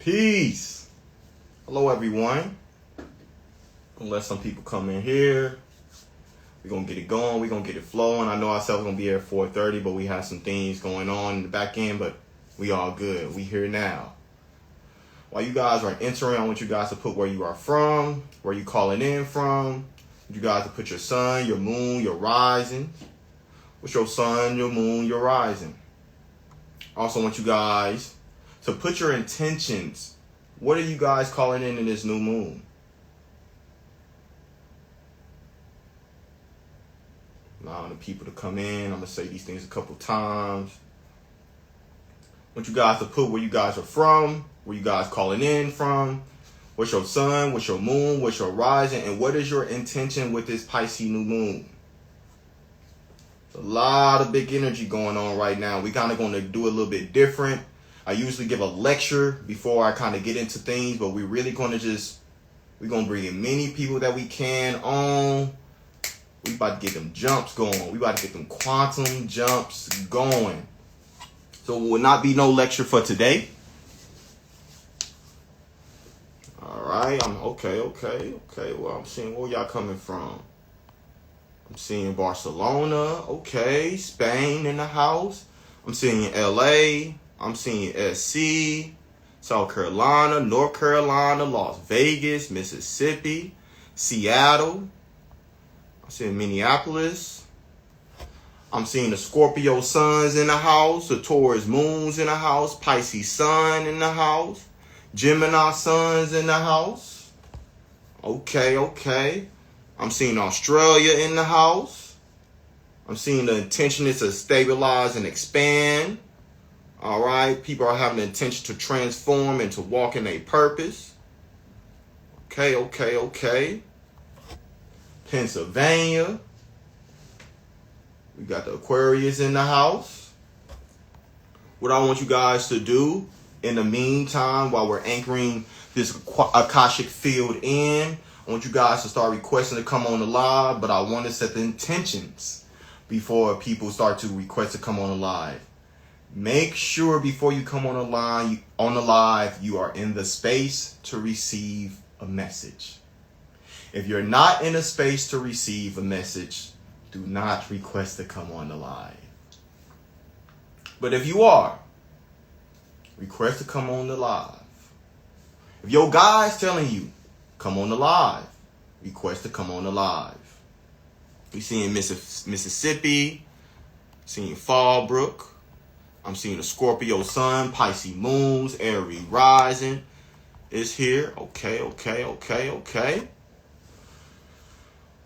Peace. Hello, everyone. Gonna let some people come in here. We're gonna get it going. We're gonna get it flowing. I know ourselves gonna be here at 4:30, but we have some things going on in the back end, but we all good. We here now. While you guys are entering, I want you guys to put where you are from, where you calling in from. You guys to put your sun, your moon, your rising. What's your sun, your moon, your rising? Also want you guys to put your intentions. What are you guys calling in this new moon? Allowing the people to come in. I'm going to say these things a couple times. I want you guys to put where you guys are from, where you guys calling in from. What's your sun, what's your moon, what's your rising, and what is your intention with this Pisces new moon? There's a lot of big energy going on right now. We kind of going to do a little bit different. I usually give a lecture before I kind of get into things, but we're really going to we're going to bring in many people that we can on. We about to get them jumps going. We about to get them quantum jumps going. So it will not be no lecture for today. All right. Okay. Well, I'm seeing where y'all coming from. I'm seeing Barcelona. Okay. Spain in the house. I'm seeing LA. I'm seeing SC, South Carolina, North Carolina, Las Vegas, Mississippi, Seattle. I'm seeing Minneapolis. I'm seeing the Scorpio suns in the house, the Taurus moons in the house, Pisces sun in the house, Gemini suns in the house. Okay. I'm seeing Australia in the house. I'm seeing the intention is to stabilize and expand. All right. People are having the intention to transform and to walk in a purpose. Okay. Pennsylvania. We got the Aquarius in the house. What I want you guys to do in the meantime, while we're anchoring this akashic field in, I want you guys to start requesting to come on the live, but I want to set the intentions before people start to request to come on the live. Make sure before you come on the live, you are in the space to receive a message. If you're not in a space to receive a message, do not request to come on the live. But if you are, request to come on the live. If your guy's telling you, come on the live, request to come on the live. We seeing Mississippi, seeing Fallbrook. I'm seeing the Scorpio sun, Pisces moons, Aries rising is here. Okay.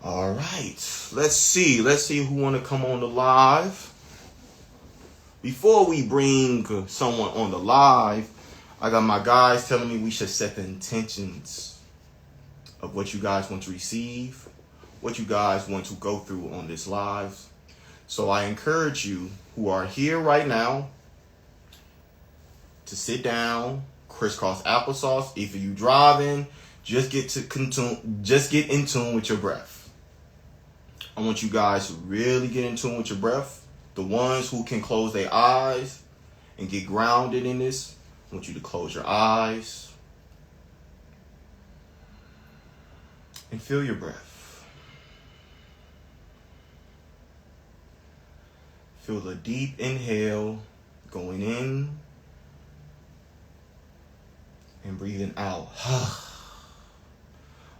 All right. Let's see who want to come on the live. Before we bring someone on the live, I got my guys telling me we should set the intentions of what you guys want to receive, what you guys want to go through on this live. So I encourage you who are here right now to sit down, crisscross applesauce. If you driving, just get in tune with your breath. I want you guys to really get in tune with your breath. The ones who can close their eyes and get grounded in this, I want you to close your eyes and feel your breath. Feel the deep inhale going in and breathing out.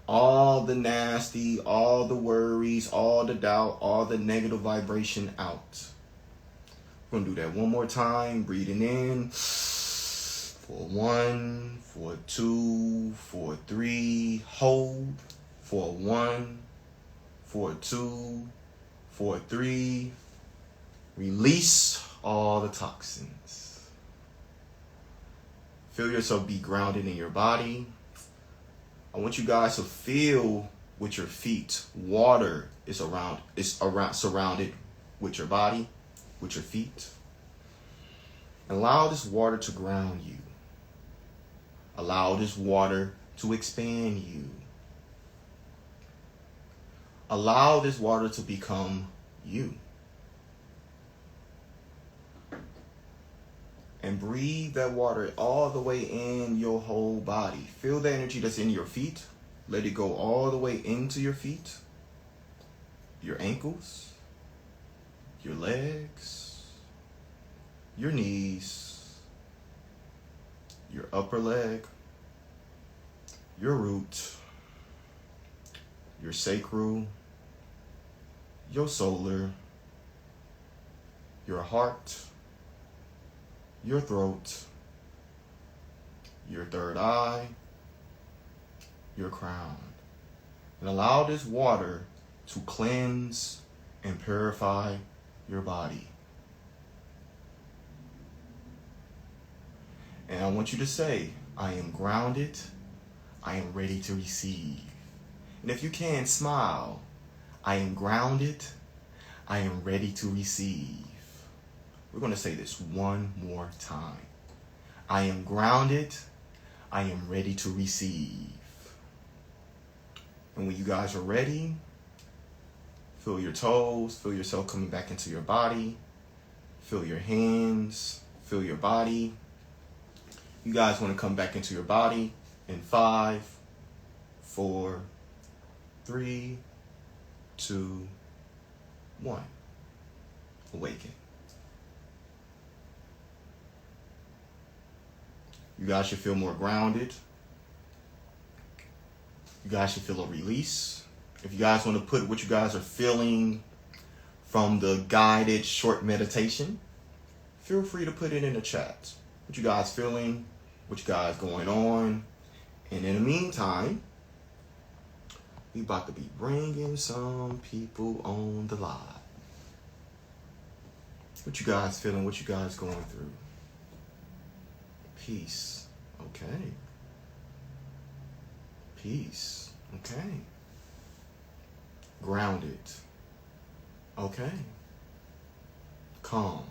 All the nasty, all the worries, all the doubt, all the negative vibration out. We're going to do that one more time. Breathing in for 1, for 2, for 3. Hold for 1, for 2, for 3. Release all the toxins. Feel yourself be grounded in your body. I want you guys to feel with your feet. Water is surrounded with your body, with your feet. Allow this water to ground you. Allow this water to expand you. Allow this water to become you. And breathe that water all the way in your whole body. Feel the energy that's in your feet. Let it go all the way into your feet, your ankles, your legs, your knees, your upper leg, your root, your sacral, your solar, your heart, your throat, your third eye, your crown. And allow this water to cleanse and purify your body. And I want you to say, I am grounded, I am ready to receive. And if you can, smile. I am grounded, I am ready to receive. We're going to say this one more time. I am grounded, I am ready to receive. And when you guys are ready, feel your toes, feel yourself coming back into your body, feel your hands, feel your body. You guys want to come back into your body in 5, 4, 3, 2, 1. Awaken. You guys should feel more grounded. You guys should feel a release. If you guys want to put what you guys are feeling from the guided short meditation, feel free to put it in the chat. What you guys feeling, what you guys going on. And in the meantime, we about to be bringing some people on the live. What you guys feeling, what you guys going through. Peace. Okay. Peace. Okay. Grounded. Okay. Calm.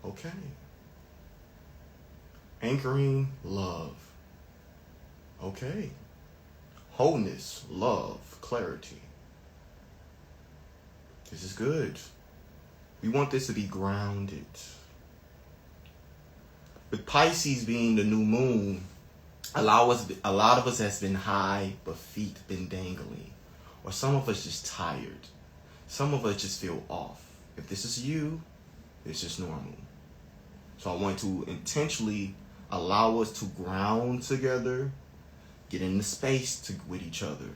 Okay. Anchoring love. Okay. Wholeness, love, clarity. This is good. We want this to be grounded. With Pisces being the new moon, a lot of us has been high, but feet been dangling. Or some of us just tired. Some of us just feel off. If this is you, it's just normal. So I want to intentionally allow us to ground together, get in the space with each other,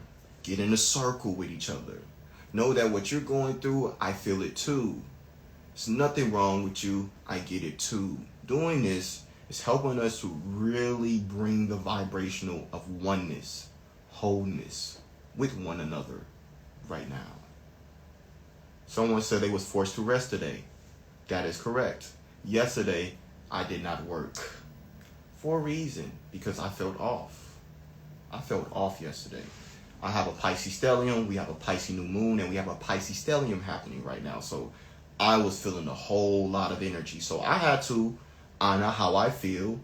get in a circle with each other. Know that what you're going through, I feel it too. There's nothing wrong with you, I get it too. Doing this is helping us to really bring the vibrational of oneness, wholeness with one another right now. Someone said they was forced to rest today. That is correct. Yesterday, I did not work. For a reason, because I felt off. I felt off yesterday. I have a Pisces stellium, we have a Pisces new moon, and we have a Pisces stellium happening right now. So I was feeling a whole lot of energy. So I had to honor how I feel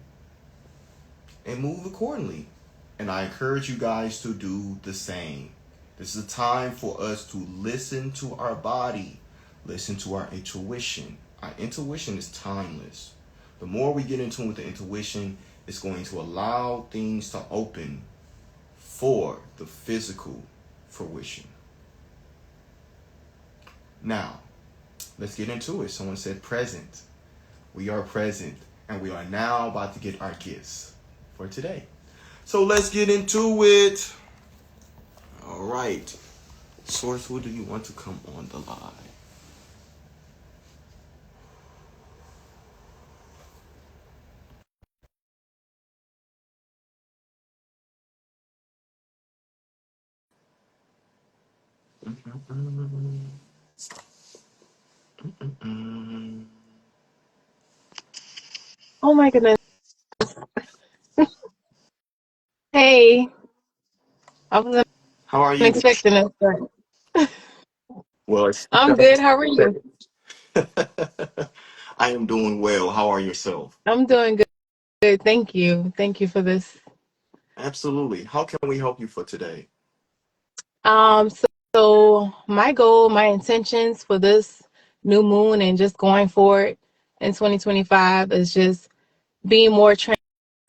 and move accordingly. And I encourage you guys to do the same. This is a time for us to listen to our body, listen to our intuition. Our intuition is timeless. The more we get in tune with the intuition, it's going to allow things to open for the physical fruition. Now, let's get into it. Someone said present. We are present, and we are now about to get our gifts for today. So let's get into it. All right. Source, who do you want to come on the live? Oh my goodness. Hey, I wasn't How are you? expecting this, but Well, it's I'm good. How are you? I am doing well. How are yourself? I'm doing good. Good. Thank you. Thank you for this. Absolutely. How can we help you for today? So my goal, my intentions for this new moon and just going forward, in 2025 is just being more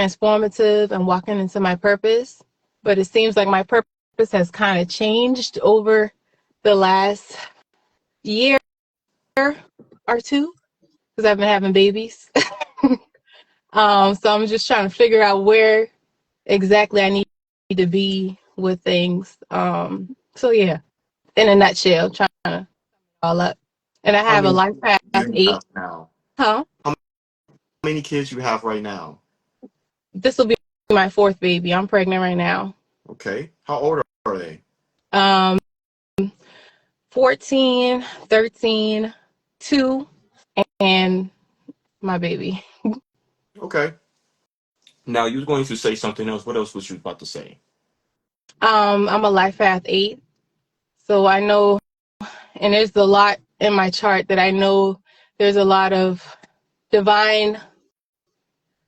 transformative and walking into my purpose. But it seems like my purpose has kind of changed over the last year or two because I've been having babies. So I'm just trying to figure out where exactly I need to be with things. So yeah, in a nutshell, trying to all up. And I How have a many life path do you 8. have now? Huh? How many kids you have right now? This will be my 4th baby. I'm pregnant right now. Okay. How old are they? Um, 14, 13, 2, and my baby. Okay. Now you was going to say something else. What else was you about to say? I'm a life path 8. So I know, and there's a lot in my chart that I know there's a lot of divine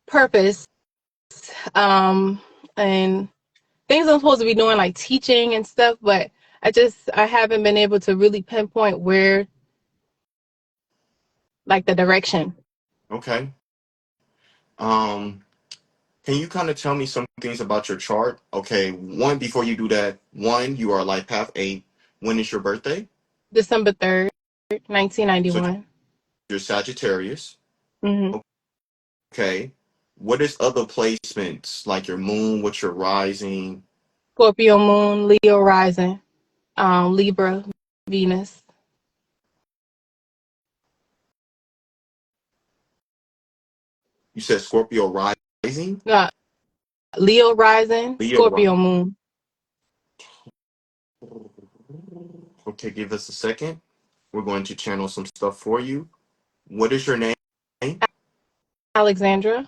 purpose, and things I'm supposed to be doing, like teaching and stuff, but I haven't been able to really pinpoint where, like, the direction. Okay. Um, can you kind of tell me some things about your chart? Okay, one, before you do that, one, you are Life Path 8. When is your birthday? December 3rd, So 1991. you're Sagittarius. Mm-hmm. Okay. What is other placements? Like your moon, what's your rising? Scorpio moon, Leo rising, Libra, Venus. You said Scorpio rising? No, Leo rising, Leo Scorpio rising. moon. Okay, give us a second. We're going to channel some stuff for you. What is your name? Alexandra.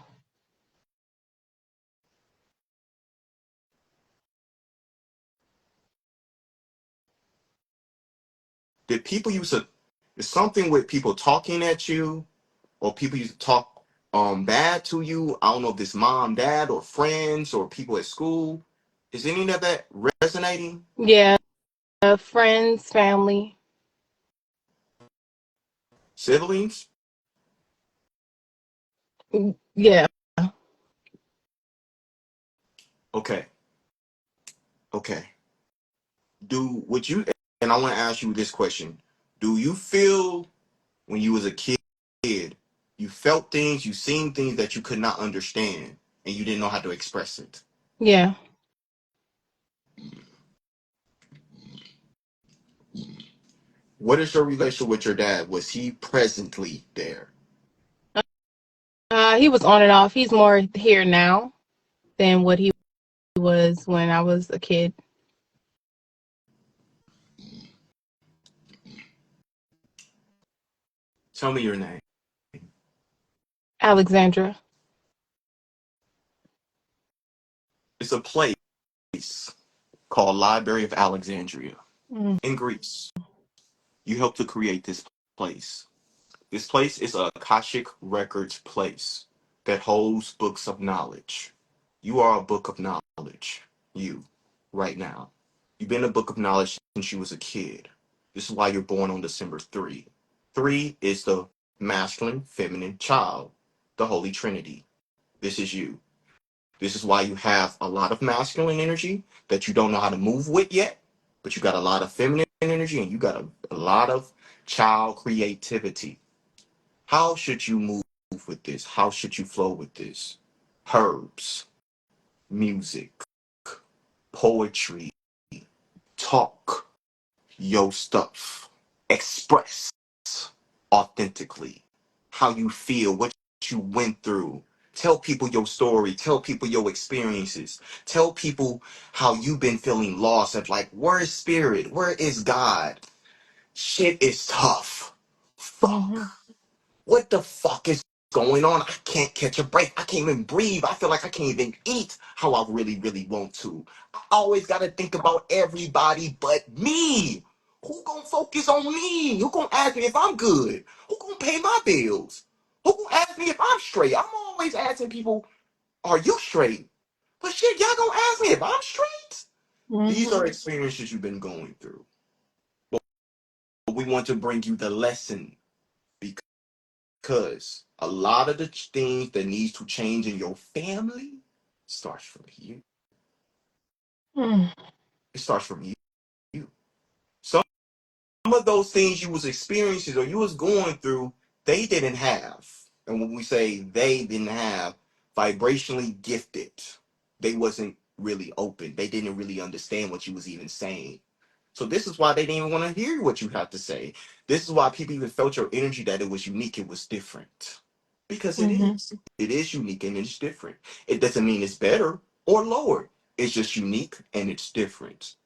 Did people use a is something with people talking at you or people used to talk bad to you? I don't know if this mom, dad, or friends or people at school. Is any of that resonating? Yeah, friends, family. Siblings? Yeah. Okay. Okay. Do would you and I want to ask you this question. Do you feel when you was a kid, you felt things, you seen things that you could not understand and you didn't know how to express it? Yeah. What is your relationship with your dad? Was he presently there? He was on and off. He's more here now than what he was when I was a kid. Tell me your name. Alexandra. It's a place called Library of Alexandria Mm. in Greece. You helped to create this place. This place is a Akashic Records place that holds books of knowledge. You are a book of knowledge. You, right now. You've been a book of knowledge since you was a kid. This is why you're born on December 3. 3 is the masculine, feminine child, the Holy Trinity. This is you. This is why you have a lot of masculine energy that you don't know how to move with yet, but you got a lot of feminine energy and you got a lot of child creativity. How should you move with this? How should you flow with this? Herbs, music, poetry, talk your stuff, express authentically how you feel, what you went through. Tell people your story, tell people your experiences, tell people how you've been feeling lost of like, where is spirit? Where is God? Shit is tough. Hmm. Fuck. What the fuck is going on? I can't catch a break. I can't even breathe. I feel like I can't even eat how I really, really want to. I always got to think about everybody but me. Who gonna focus on me? Who gonna ask me if I'm good? Who gonna pay my bills? Who gonna ask me if I'm straight? I'm always asking people, are you straight? But shit, y'all gonna ask me if I'm straight? These Hmm. are experiences you've been going through. But we want to bring you the lesson because a lot of the things that needs to change in your family starts from you. Mm. It starts from you. Some of those things you was experiencing or you was going through, they didn't have. And when we say they didn't have, vibrationally gifted, they wasn't really open. They didn't really understand what you was even saying. So this is why they didn't even want to hear what you had to say. This is why people even felt your energy that it was unique, it was different. Because it Mm-hmm. is. It is unique and it's different. It doesn't mean it's better or lower. It's just unique and it's different.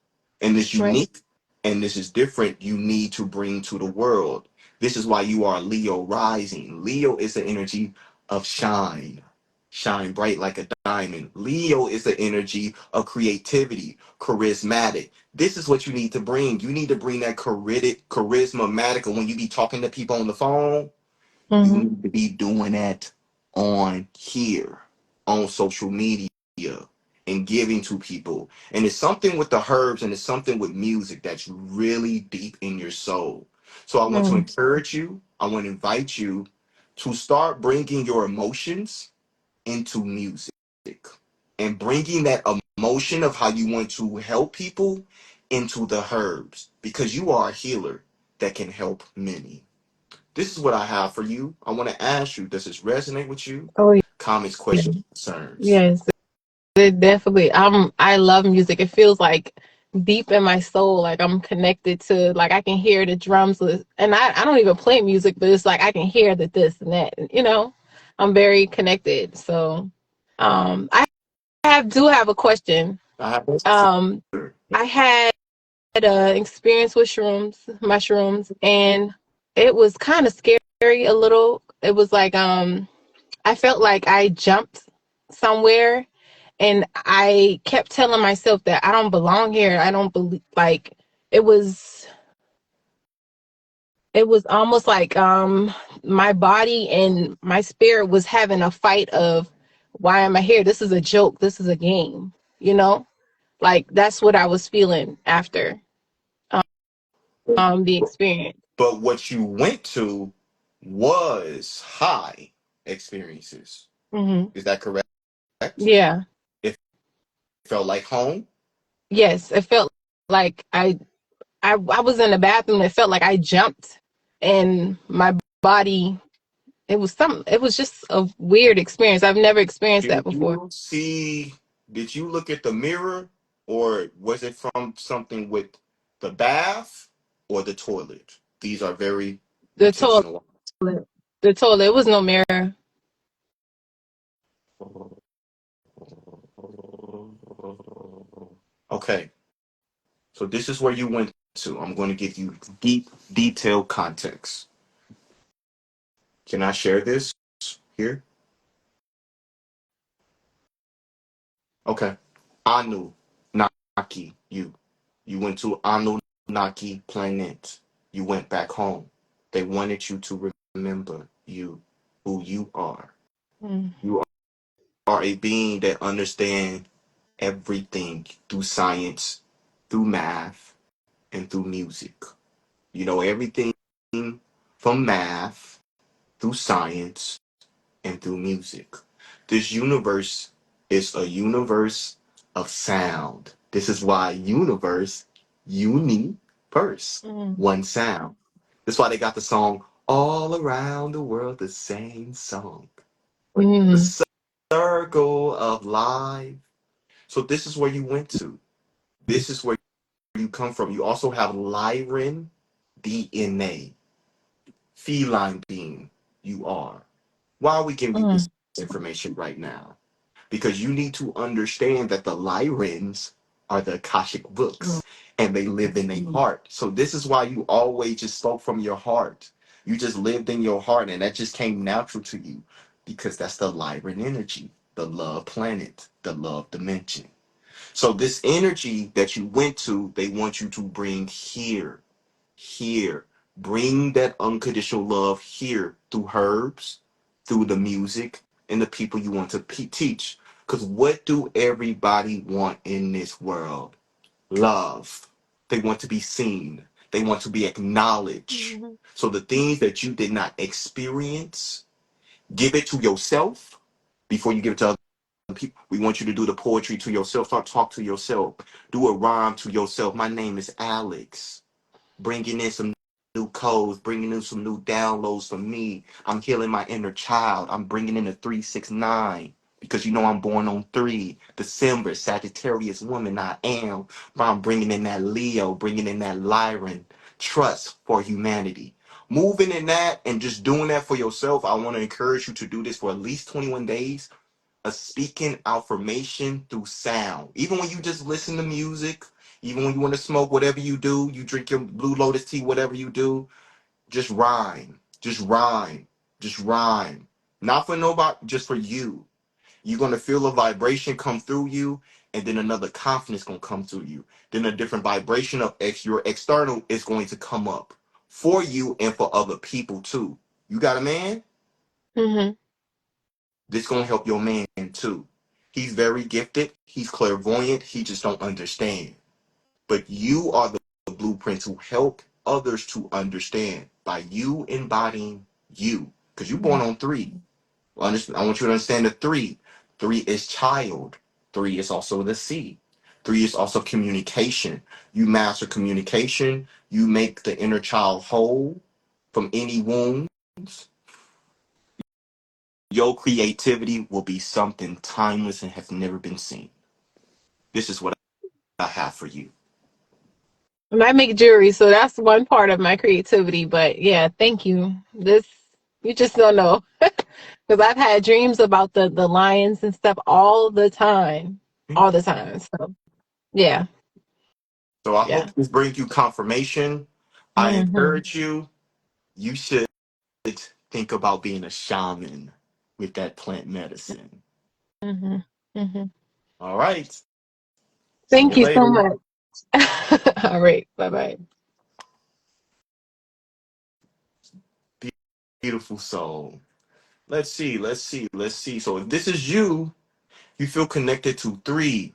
And this Right. unique and this is different, you need to bring to the world. This is why you are Leo rising. Leo is the energy of shine. Shine bright like a diamond. Leo is the energy of creativity, charismatic. This is what you need to bring. You need to bring that charismatic. When you be talking to people on the phone, you Mm-hmm. need to be doing that on here, on social media, and giving to people. And it's something with the herbs and it's something with music that's really deep in your soul. So I want to Mm. encourage you, I want to invite you to start bringing your emotions into music and bringing that emotion of how you want to help people into the herbs because you are a healer that can help many. This is what I have for you. I want to ask you, does this resonate with you? Oh Comments, yeah. questions, concerns. Yes. It definitely. I love music. It feels like deep in my soul. Like I'm connected to. Like I can hear the drums, and I don't even play music, but it's like I can hear the this and that. You know, I'm very connected. So, I do have a question. I have this. Um, I had an experience with mushrooms, and it was kind of scary a little. It was like I felt like I jumped somewhere, and I kept telling myself that I don't belong here. I don't believe, like it was it was almost like my body and my spirit was having a fight of why am I here? This is a joke. This is a game, you know? Like that's what I was feeling after the experience. But what you went to was high experiences. Hmm. Is that correct? Yeah. It felt like home. Yes, it felt like I was in the bathroom. It felt like I jumped, and my body. It was just a weird experience. I've never experienced that Did before. you see, did you look at the mirror or was it from something with the bath or the toilet? These are very The toilet. intentional. The toilet. It was no mirror. Okay, so this is where you went to. I'm going to give you deep, detailed context. Can I share this here? Okay. Anu Naki, you. You went to Anunnaki planet. You went back home. They wanted you to remember you, who you are. Mm. You are a being that understands everything through science, through math, and through music. You know everything from math, through science, and through music. This universe is a universe of sound. This is why universe, universe, Mm. one sound. That's why they got the song all around the world, the same song. Mm. The circle of life. So this is where you went to. This is where you come from. You also have Lyran DNA, feline being you are. Why are we giving you Mm. this information right now? Because you need to understand that the Lyrans are the Akashic books and they live in their heart. So this is why you always just spoke from your heart. You just lived in your heart and that just came natural to you because that's the Lyran energy, the love planet, the love dimension. So this energy that you went to, they want you to bring here. Bring that unconditional love here through herbs, through the music, and the people you want to teach. Because what do everybody want in this world? Love. They want to be seen. They want to be acknowledged. Mhm. So the things that you did not experience, give it to yourself before you give it to other people. We want you to do the poetry to yourself. Start talk to yourself. Do a rhyme to yourself. My name is Alex. Bringing in some new codes, bringing in some new downloads for me. I'm healing my inner child. I'm bringing in the 369 because you know I'm born on 3 December, Sagittarius woman I am. But I'm bringing in that Leo, bringing in that Lyran, trust for humanity. Moving in that and just doing that for yourself, I want to encourage you to do this for at least 21 days. A speaking affirmation through sound. Even when you just listen to music, even when you want to smoke, whatever you do, you drink your Blue Lotus tea, whatever you do, just rhyme. Just rhyme. Just rhyme. Not for nobody, just for you. You're gonna feel a vibration come through you, and then another confidence gonna come through you. Then a different vibration of your external is going to come up for you and for other people too. You got a man? Mhm. This gonna help your man too. He's very gifted. He's clairvoyant. He just don't understand. But you are the blueprint to help others to understand by you embodying you. Because you're born on 3. I want you to understand the 3. 3 is child. 3 is also the seed. 3 is also communication. You master communication. You make the inner child whole from any wounds. Your creativity will be something timeless and has never been seen. This is what I have for you. And I make jewelry, so that's one part of my creativity. But yeah, thank you. This you just don't know because I've had dreams about the lions and stuff all the time. So yeah, So I yeah. hope this brings you confirmation. I Hmm. encourage you, you should think about being a shaman with that plant medicine. Hmm. Hmm. All right. See Thank you you so later. much. All right. Bye bye. Beautiful soul. Let's see. So if this is you, you feel connected to 3.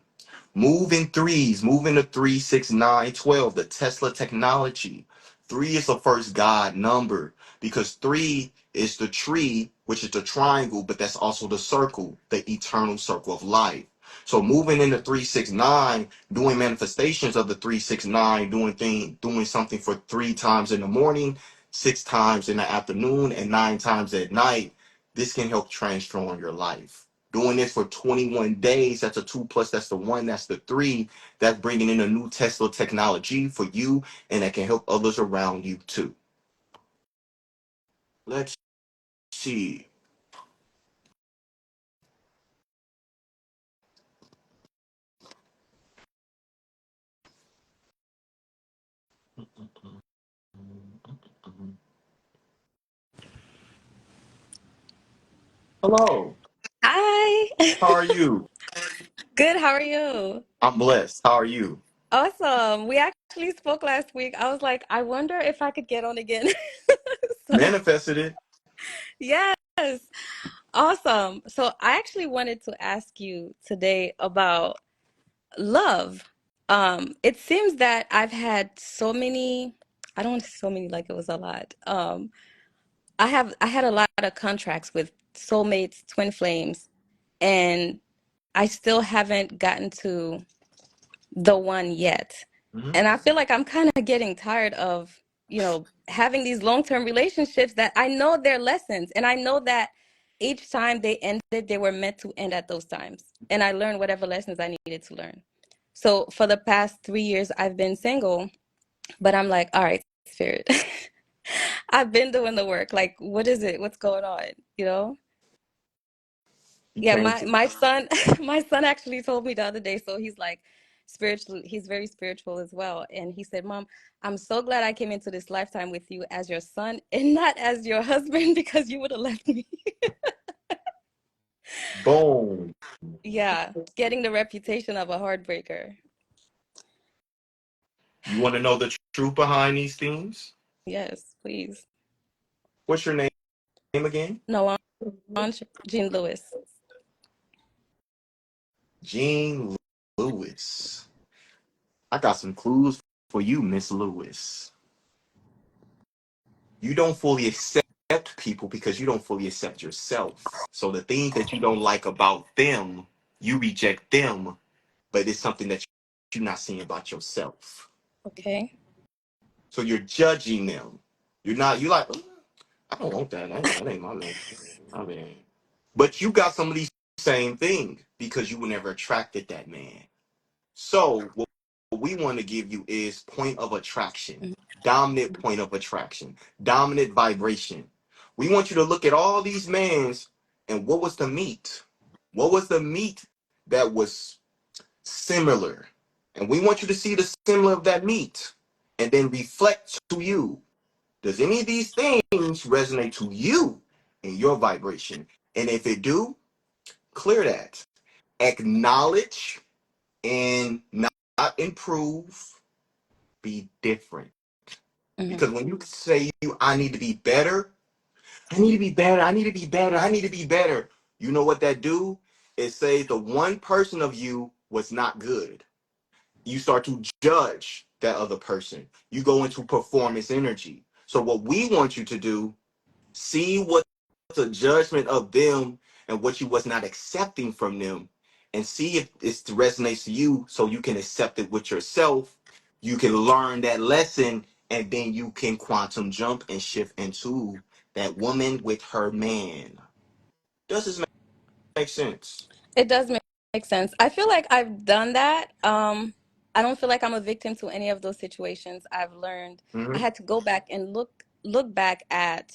Move in threes, move into 3, 6, 9, 12. The Tesla technology. 3 is the first God number because 3 is the tree, which is the triangle, but that's also the circle, the eternal circle of life. So moving into 369, doing manifestations of the 369, doing something for 3 times in the morning, 6 times in the afternoon, and 9 times at night. This can help transform your life. Doing this for 21 days, that's a 2 plus, that's the 1, that's the 3. That's bringing in a new Tesla technology for you, and that can help others around you too. Let's see. Hello. Hi. How are you? Good. How are you? I'm blessed. How are you? Awesome. We actually spoke last week. I was like, I wonder if I could get on again. So, Manifested it. yes. Awesome. So, I actually wanted to ask you today about love. It seems that I've had so many, I don't want to say so many like it was a lot. I had a lot of contracts with soulmates, twin flames, and I still haven't gotten to the one yet. Mhm. And I feel like I'm kind of getting tired of, having these long-term relationships that I know they're lessons. And I know that each time they ended, they were meant to end at those times. And I learned whatever lessons I needed to learn. So for the past 3 years, I've been single, but I'm like, all right, spirit, I've been doing the work. Like, what is it? What's going on? You know? You Yeah, came my to my son my son actually told me the other day, so he's like spiritual, he's very spiritual as well. And he said, Mom, I'm so glad I came into this lifetime with you as your son and not as your husband because you would have left me. boom. Yeah, getting the reputation of a heartbreaker. You want to know the truth behind these things? Yes, please. What's your name again? No, Jean Lewis. Jean Lewis. I got some clues for you, Miss Lewis. You don't fully accept people because you don't fully accept yourself. So the things that you don't like about them, you reject them, but it's something that you're not seeing about yourself. Okay. So you're judging them. You're not. You like. "Oh, I don't want that. That ain't my man. I mean, but you got some of these same thing because you were never attracted that man. So what we want to give you is point of attraction, Mhm. dominant point of attraction, dominant vibration. We want you to look at all these mans and what was the meat? What was the meat that was similar? And we want you to see the similar of that meat and then reflect to you. Does any of these things resonate to you in your vibration? And if it do, clear that. Acknowledge and not improve, be different. Mhm. Because when you say I need to be better, I need to be better, I need to be better, I need to be better. You know what that do? It says the one person of you was not good. You start to judge that other person. You go into performance energy. So what we want you to do, see what's a judgment of them and what you was not accepting from them, and see if it resonates to you so you can accept it with yourself. You can learn that lesson and then you can quantum jump and shift into that woman with her man. Does this make sense? It does make sense. I feel like I've done that. I don't feel like I'm a victim to any of those situations. I've learned. I Hmm. had to go back and look back at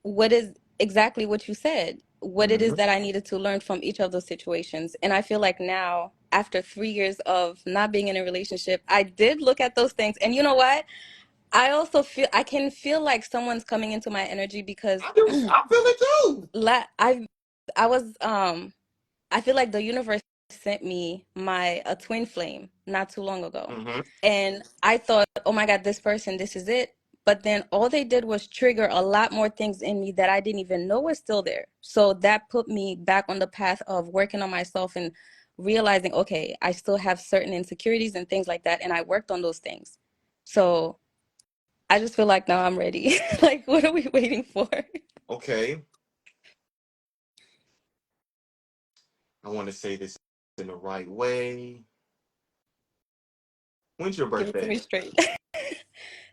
what is exactly what you said, what it is Hmm. that I needed to learn from each of those situations. And I feel like now, after 3 years of not being in a relationship, I did look at those things. And you know what? I also feel I can feel like someone's coming into my energy because I do. I feel it too. I I was I feel like the universe sent me my a twin flame not too long ago. Hmm. And I thought, oh my God, this person, this is it. But then all they did was trigger a lot more things in me that I didn't even know was still there. So that put me back on the path of working on myself and realizing, okay, I still have certain insecurities and things like that. And I worked on those things. So I just feel like now I'm ready. Like, what are we waiting for? Okay. I want to say this in the right way. When's your Give it to birthday? me straight.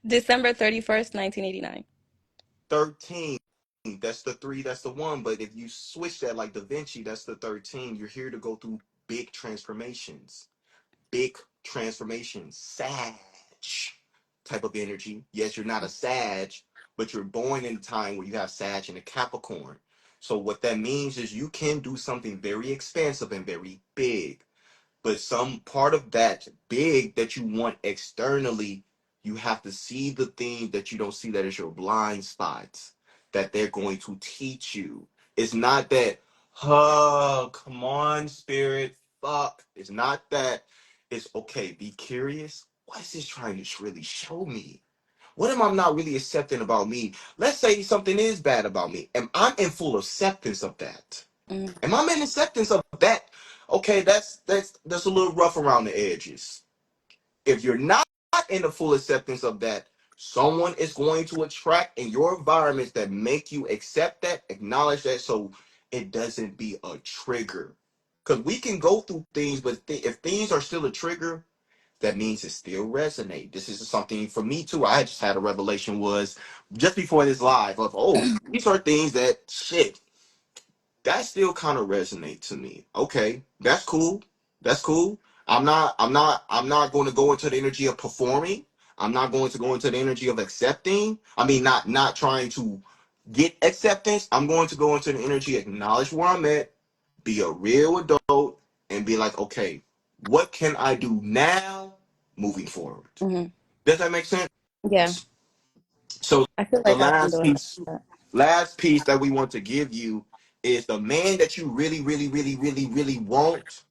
December 31st, 1989. 13. That's the three, that's the one. But if you switch that like Da Vinci, that's the 13. You're here to go through big transformations. Big transformations. Sag type of energy. Yes, you're not a Sag, but you're born in a time where you have Sag and a Capricorn. So what that means is you can do something very expansive and very big. But some part of that big that you want externally, you have to see the things that you don't see that is your blind spots that they're going to teach you. It's not that, oh, come on, spirit, fuck. It's not that. It's okay, be curious. What is this trying to really show me? What am I not really accepting about me? Let's say something is bad about me. Am I in full acceptance of that? Mm, Am I in acceptance of that? Okay, that's a little rough around the edges. If you're not in the full acceptance of that, someone is going to attract in your environments that make you accept that, acknowledge that, so it doesn't be a trigger. Because we can go through things, but if things are still a trigger, that means it still resonate. This is something for me too. I just had a revelation was just before this live of, oh, these are things that shit that still kind of resonate to me. Okay, that's cool. That's cool. I'm not going to go into the energy of performing. I'm not going to go into the energy of accepting. I mean, not trying to get acceptance. I'm going to go into the energy, acknowledge where I'm at, be a real adult, and be like, okay, what can I do now moving forward? mhm. Does that make sense? Yeah, So I feel the like I've been doing that. last piece that we want to give you is the man that you really, really, really, really, really want.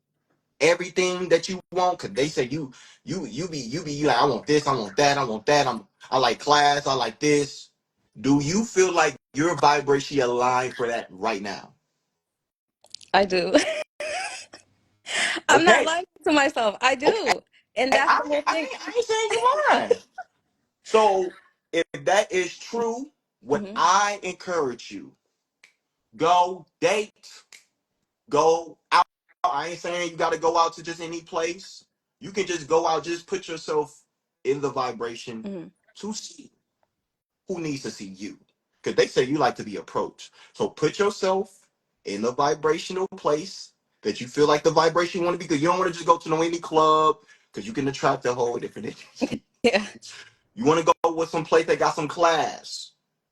Everything that you want, cause they say you like, I want this, I want that, I want that. I like class, I like this. Do you feel like your vibration aligned for that right now? I do. I'm not Okay, lying to myself. I okay. do. And And that's the whole thing. I ain't saying you lying. So if that is true, what Hmm. I encourage you, go date, go out. I ain't saying you got to go out to just any place. You can just go out, just put yourself in the vibration Hmm. to see who needs to see you. Because they say you like to be approached. So put yourself in the vibrational place that you feel like the vibration you want to be. Because you don't want to just go to no any club because you can attract a whole different energy. Yeah. You want to go with some place that got some class,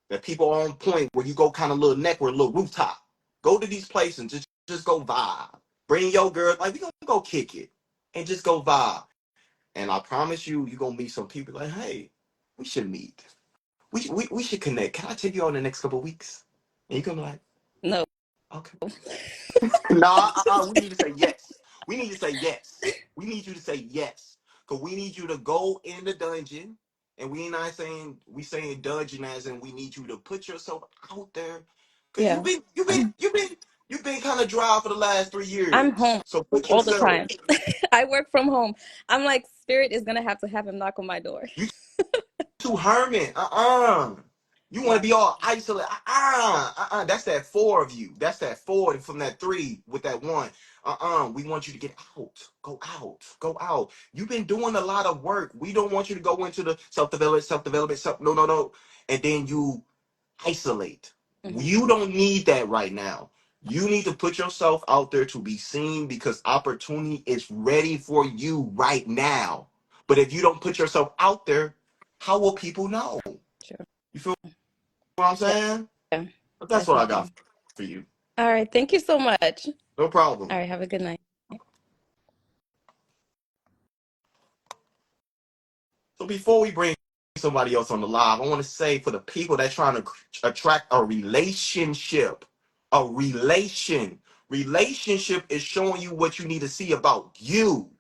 that people are on point, where you go kind of little network, little rooftop. Go to these places and just go vibe. Bring your girl, like we gonna go kick it and just go vibe. And I promise you, you're gonna meet some people like, hey, we should meet. We should connect. Can I take you on the next couple of weeks? And you gonna be like, No. okay. Nah, we need to say yes. We need to say yes. We need you to say yes. Cause we need you to go in the dungeon. And we not saying we saying dungeon as in we need you to put yourself out there. Cause Yeah. you've been kind of dry for the last 3 I'm years. home So put all the yourself. time. I work from home. I'm like, spirit is gonna have him knock on my door. You too hermit. You want to Yeah. be all isolated. That's that 4 of you. That's that 4 from that 3 with that 1. We want you to get out. Go out. Go out. You've been doing a lot of work. We don't want you to go into the self-development, no, no, no. And then you isolate. Hmm. You don't need that right now. You need to put yourself out there to be seen because opportunity is ready for you right now. But if you don't put yourself out there, how will people know? Sure. You feel what I'm Yeah. saying? Yeah. But that's what I got Definitely. for you. All right. Thank you so much. No All problem. right. Have a good night. So before we bring somebody else on the live, I want to say for the people that trying to attract a relationship is showing you what you need to see about you.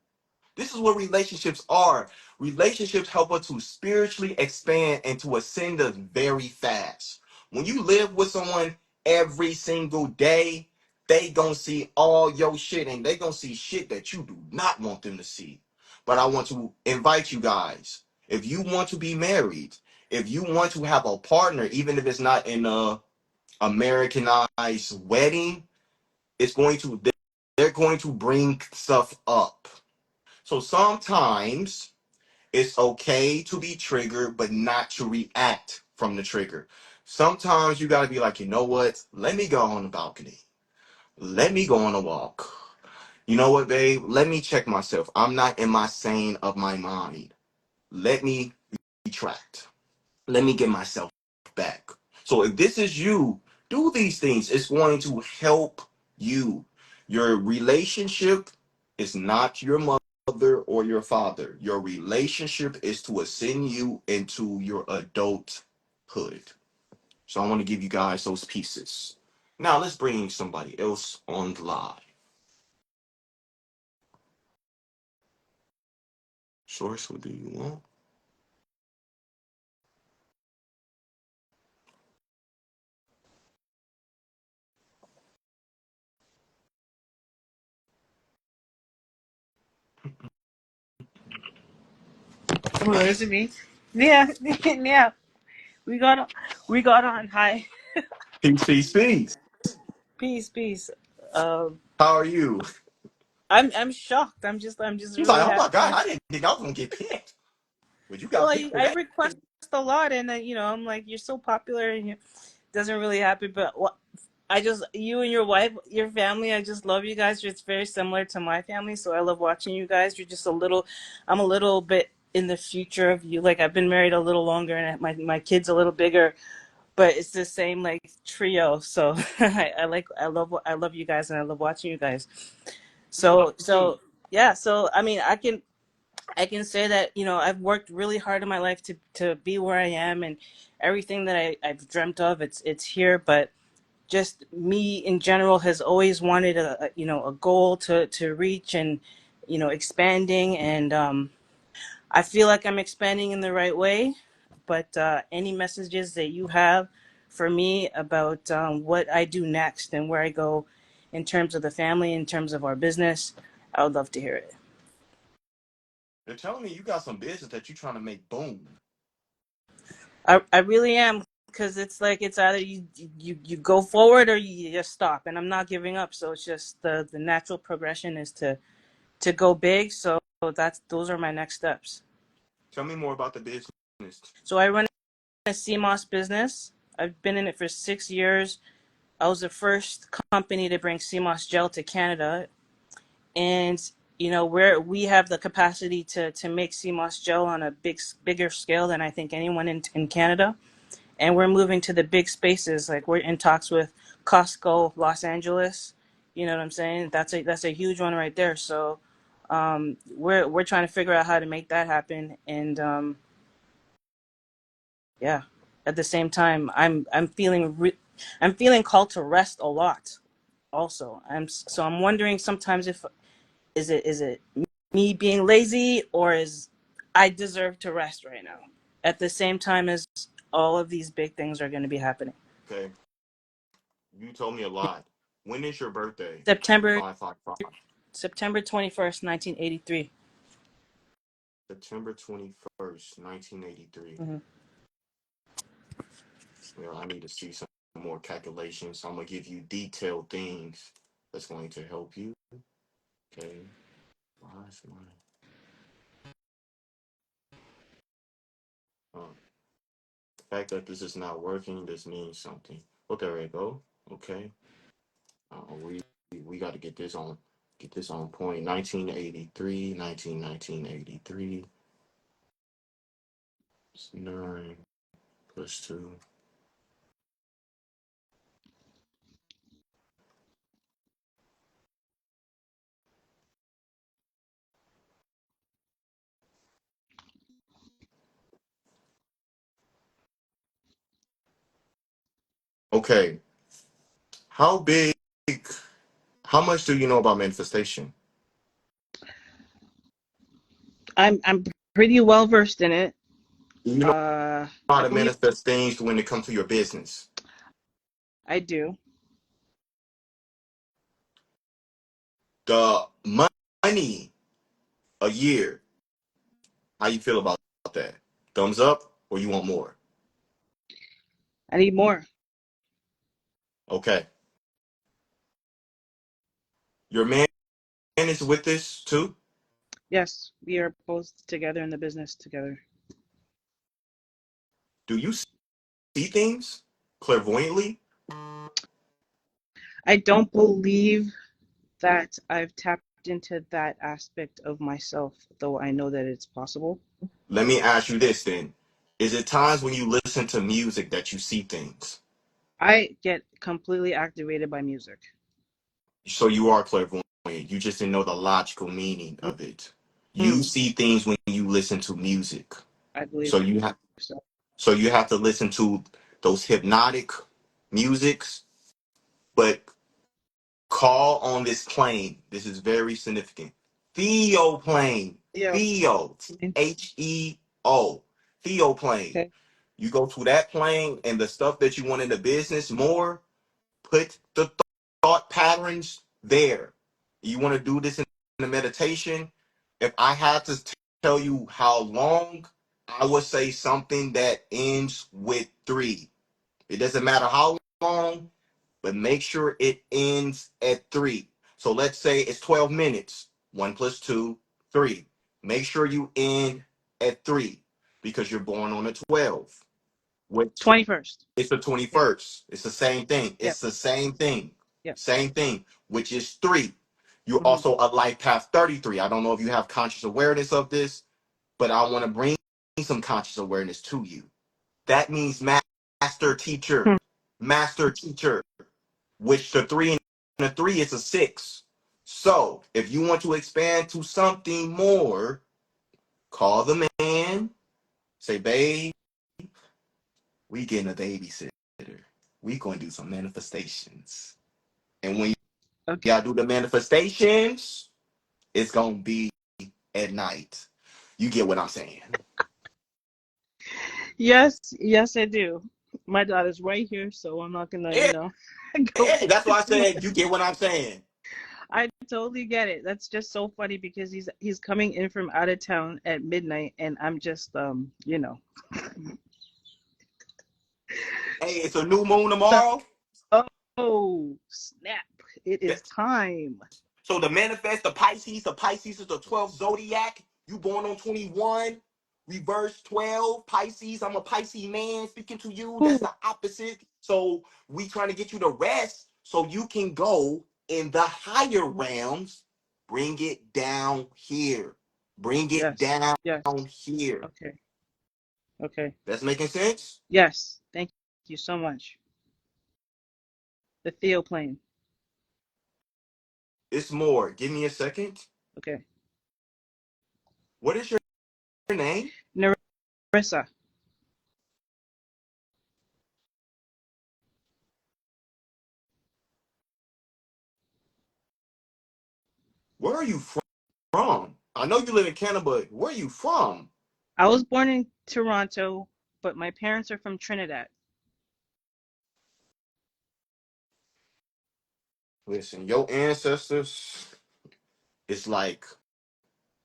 This is what relationships are. Relationships help us to spiritually expand and to ascend us very fast. When you live with someone every single day, they gonna see all your shit and they gonna see shit that you do not want them to see. But I want to invite you guys, if you want to be married, if you want to have a partner, even if it's not in a Americanized wedding, it's going to they're going to bring stuff up. So sometimes it's okay to be triggered, but not to react from the trigger. Sometimes you got to be like, you know what? Let me go on the balcony. Let me go on a walk. You know what, babe? Let me check myself. I'm not in my sane of my mind. Let me retract. Let me get myself back. So if this is you, do these things. It's going to help you. Your relationship is not your mother or your father. Your relationship is to ascend you into your adulthood. So I want to give you guys those pieces. Now let's bring somebody else on the live. Source, what do you want? Oh, is it me? Yeah, yeah. We got we got on. Hi, Peace, peace, peace. peace, peace. Um, How are you? I'm shocked. I'm just She's like, really oh my God, happy. I didn't think I was going to get picked. But you Well, got picked I today. request a lot, and I'm like, you're so popular, and it doesn't really happen. But what I just you and your wife, your family, I just love you guys. It's very similar to my family, so I love watching you guys. You're just a little, I'm a little bit in the future of you. Like I've been married a little longer, and my kid's a little bigger, but it's the same like trio. So I love you guys, and I love watching you guys. We love you too. So yeah. So I mean, I can say that I've worked really hard in my life to be where I am, and everything that I've dreamt of, it's here. But just me in general has always wanted a goal to reach, and expanding, and I feel like I'm expanding in the right way, but any messages that you have for me about what I do next and where I go in terms of the family, in terms of our business, I would love to hear it. They're telling me you got some business that you're trying to make boom. I really am, because it's like it's either you go forward or you just stop, and I'm not giving up. So it's just the natural progression is to go big. So those are my next steps. Tell me more about the business. So I run a CMOS business. I've been in it for 6 years. I was the first company to bring CMOS gel to Canada, and we have the capacity to make CMOS gel on a bigger scale than I think anyone in Canada. And we're moving to the big spaces. Like we're in talks with Costco, Los Angeles. You know what I'm saying? That's a huge one right there. So we're trying to figure out how to make that happen. And yeah, at the same time, I'm feeling called to rest a lot. Also, I'm wondering sometimes if is it me being lazy, or is I deserve to rest right now at the same time as all of these big things are going to be happening. Okay. You told me a lot. When is your birthday? September 555. September 21st, 1983. September 21st, 1983. Mm-hmm. Well, I need to see some more calculations. So I'm going to give you detailed things that's going to help you. Okay. Why is my. The fact that this is not working, this means something. Oh, there we go. Okay. We we got to get this on point. 1983, 1983. It's 9 plus 2. Okay. How big, how much do you know about manifestation? I'm pretty well versed in it. Do you know how I to believe manifest things when it comes to your business? I do. The money a year, how you feel about that? Thumbs up or you want more? I need more. Okay. Your man is with this too? Yes, we are both together in the business together. Do you see things clairvoyantly? I don't believe that I've tapped into that aspect of myself, though I know that it's possible. Let me ask you this then. Is it times when you listen to music that you see things? I get completely activated by music. So you are clairvoyant. You just didn't know the logical meaning of it. Mm, You see things when you listen to music. I believe So you have so. so you have to listen to those hypnotic musics, but call on this plane. This is very significant. Theo plane. Yeah. Theo. Theo. Theo plane. Okay. You go to that plane and the stuff that you want in the business more, put the thought patterns there. You want to do this in the meditation. If I had to tell you how long, I would say something that ends with 3. It doesn't matter how long, but make sure it ends at 3. So let's say it's 12 minutes. 1 plus 2, 3. Make sure you end at 3 because you're born on the 12th. Which 21st. it's the Yep. 21st. It's the same thing. Yep. It's the same thing. Yep. Same thing, which is 3. You're Hmm. also a life path 33. I don't know if you have conscious awareness of this, but I want to bring some conscious awareness to you. That means master teacher, master teacher, which the 3 and the 3 is a 6. So if you want to expand to something more, call the man, say, babe, we getting a babysitter. We gonna do some manifestations. And when Okay. y'all do the manifestations, it's gonna be at night. You get what I'm saying? Yes, yes, I do. My daughter's right here, so I'm not gonna, Yeah, go yeah, that's why I too much. said you get what I'm saying. I totally get it. That's just so funny because he's coming in from out of town at midnight, and I'm just Hey, it's a new moon So, tomorrow. oh, snap. It is time. So to manifest the Pisces is the 12th zodiac. You born on 21, reverse 12, Pisces. I'm a Pisces man speaking to you. That's Ooh, the opposite. So we trying to get you to rest so you can go in the higher realms. Bring it down here. Bring it yes, down yes. here. Okay, okay. That's making sense? Yes, thank you so much. The Theo plane. It's more. Give me a second. Okay. What is your name? Narissa. Where are you from? I know you live in Canada, but where are you from? I was born in Toronto, but my parents are from Trinidad. Listen, your ancestors, it's like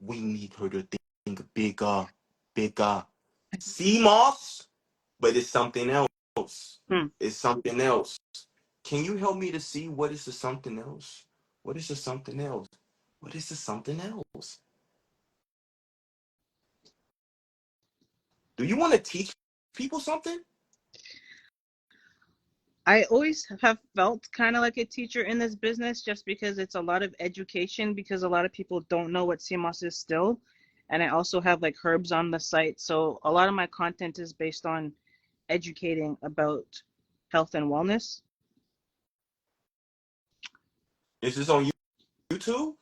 we need her to think bigger, bigger. Sea moss, but it's something else. Hmm. It's something else. Can you help me to see what is the something else? What is the something else? What is the something else? Do you want to teach people something? I always have felt kind of like a teacher in this business just because it's a lot of education because a lot of people don't know what CMOS is still. And I also have like herbs on the site. So a lot of my content is based on educating about health and wellness. Is this on YouTube?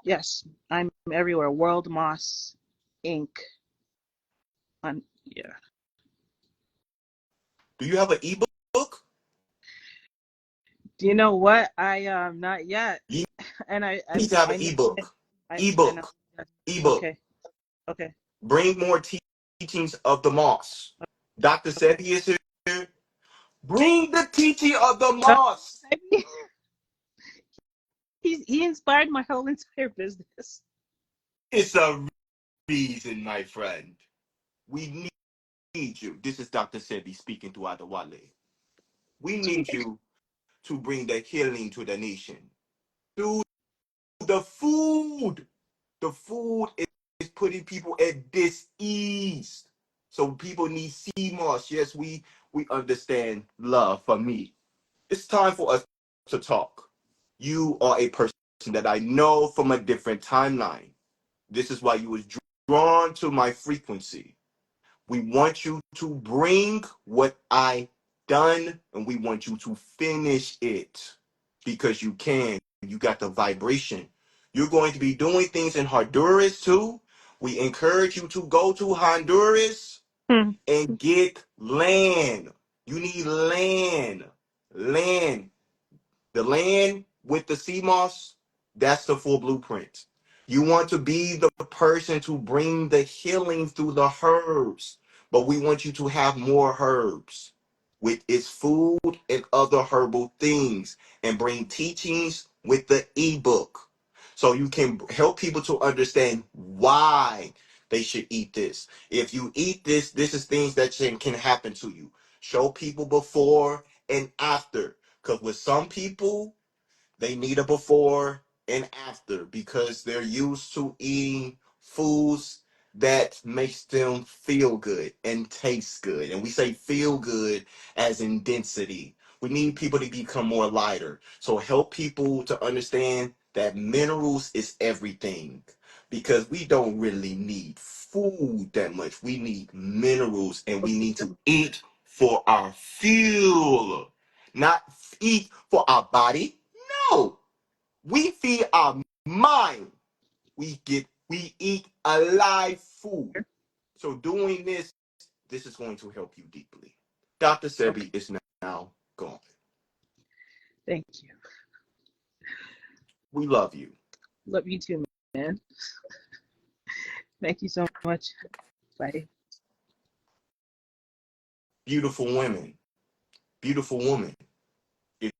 Yes, I'm everywhere. World Moss Inc. On yeah. Do you have an ebook? Do you know what? I not yet. You And need to have I an know ebook. I know. Ebook. Ebook. Okay. Okay. Bring more teachings of the moss. Dr. Okay. Sebi is here. Bring the teaching of the No, moss. he inspired my whole entire business. It's a reason, my friend. We need you. This is Dr. Sebi speaking to Adewale. We need you to bring the healing to the nation. Through the food. The food is putting people at dis-ease. So people need sea moss. Yes, we understand love for me. It's time for us to talk. You are a person that I know from a different timeline. This is why you was drawn to my frequency. We want you to bring what I done and we want you to finish it because you can. You got the vibration. You're going to be doing things in Honduras too. We encourage you to go to Honduras Hmm. and get land. You need land. Land. The land with the sea moss, that's the full blueprint. You want to be the person to bring the healing through the herbs, but we want you to have more herbs with its food and other herbal things and bring teachings with the ebook so you can help people to understand why they should eat this. If you eat this, this is things that can happen to you. Show people before and after. Because with some people, they need a before and after because they're used to eating foods that makes them feel good and taste good. And we say feel good as in density. We need people to become more lighter. So help people to understand that minerals is everything because we don't really need food that much. We need minerals and we need to eat for our fuel, not eat for our body. No, we feed our mind. We eat alive food. So doing this is going to help you deeply. Dr. Okay. Sebi is now gone. Thank you. We love you. Love you too, man. Thank you so much. Bye. Beautiful women. Beautiful woman. If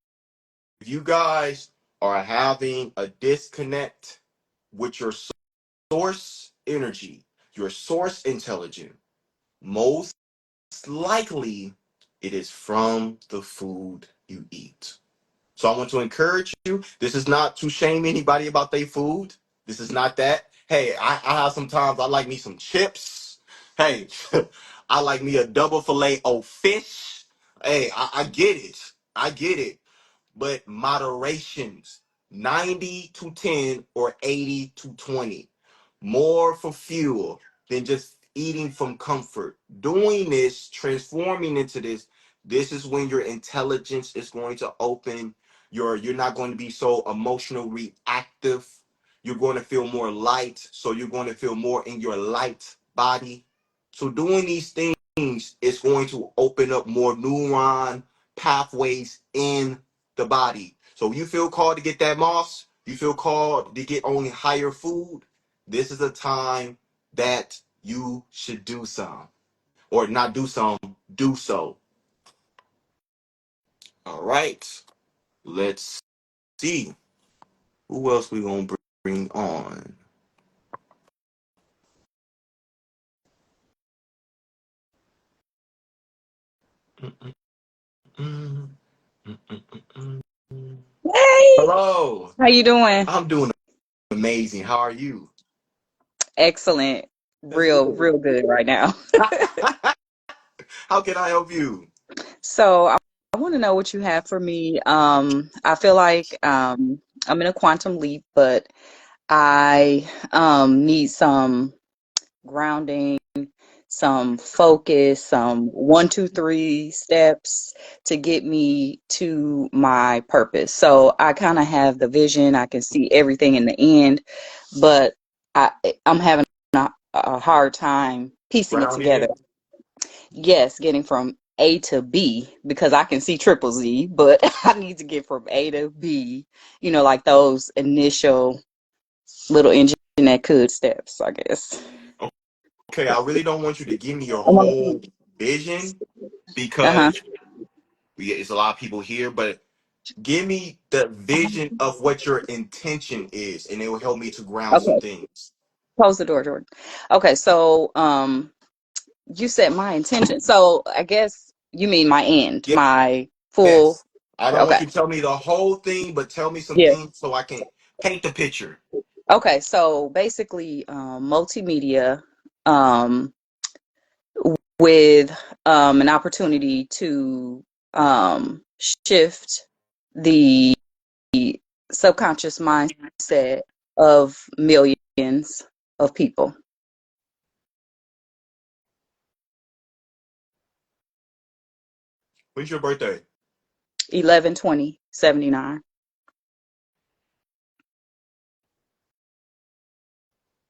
you guys are having a disconnect with your source energy, your source intelligence, most likely it is from the food you eat. So I want to encourage you. This is not to shame anybody about their food. This is not that. Hey, I have sometimes I like me some chips. Hey, I like me a double fillet of fish. Hey, I get it. I get it. But moderations 90 to 10 or 80 to 20. More for fuel than just eating from comfort. Doing this, transforming into this is when your intelligence is going to open. You're not going to be so emotional reactive. You're going to feel more light. So you're going to feel more in your light body. So doing these things is going to open up more neuron pathways in the body. So you feel called to get that moss, you feel called to get only higher food, this is a time that you should do some. Or not do some, do so. All right. Let's see. Who else we gonna bring on? Mm, mm, mm, mm, mm. Hey, Hello. how you doing? I'm doing amazing. How are you? Excellent. That's Real good. good right now. How can I help you? So I want to know what you have for me. I feel like I'm in a quantum leap, but I need some grounding, some focus, some 1, 2, 3 steps to get me to my purpose. So I kind of have the vision. I can see everything in the end, but I I'm having a hard time piecing it Grounding together. it. Yes, getting from A to B because I can see triple Z, but I need to get from A to B, like those initial little engine that could steps, I guess. Okay, I really don't want you to give me your I'm on whole vision Uh-huh. because it's a lot of people here, but give me the vision of what your intention is, and it will help me to ground some Okay. things. Close the door, Jordan. Okay, so you said my intention. So I guess you mean my end, my full. Yes. I don't want Okay. you to tell me the whole thing, but tell me some Yeah. things so I can paint the picture. Okay, so basically multimedia um with an opportunity to shift the subconscious mindset of millions of people. When's your birthday? 11/20/79.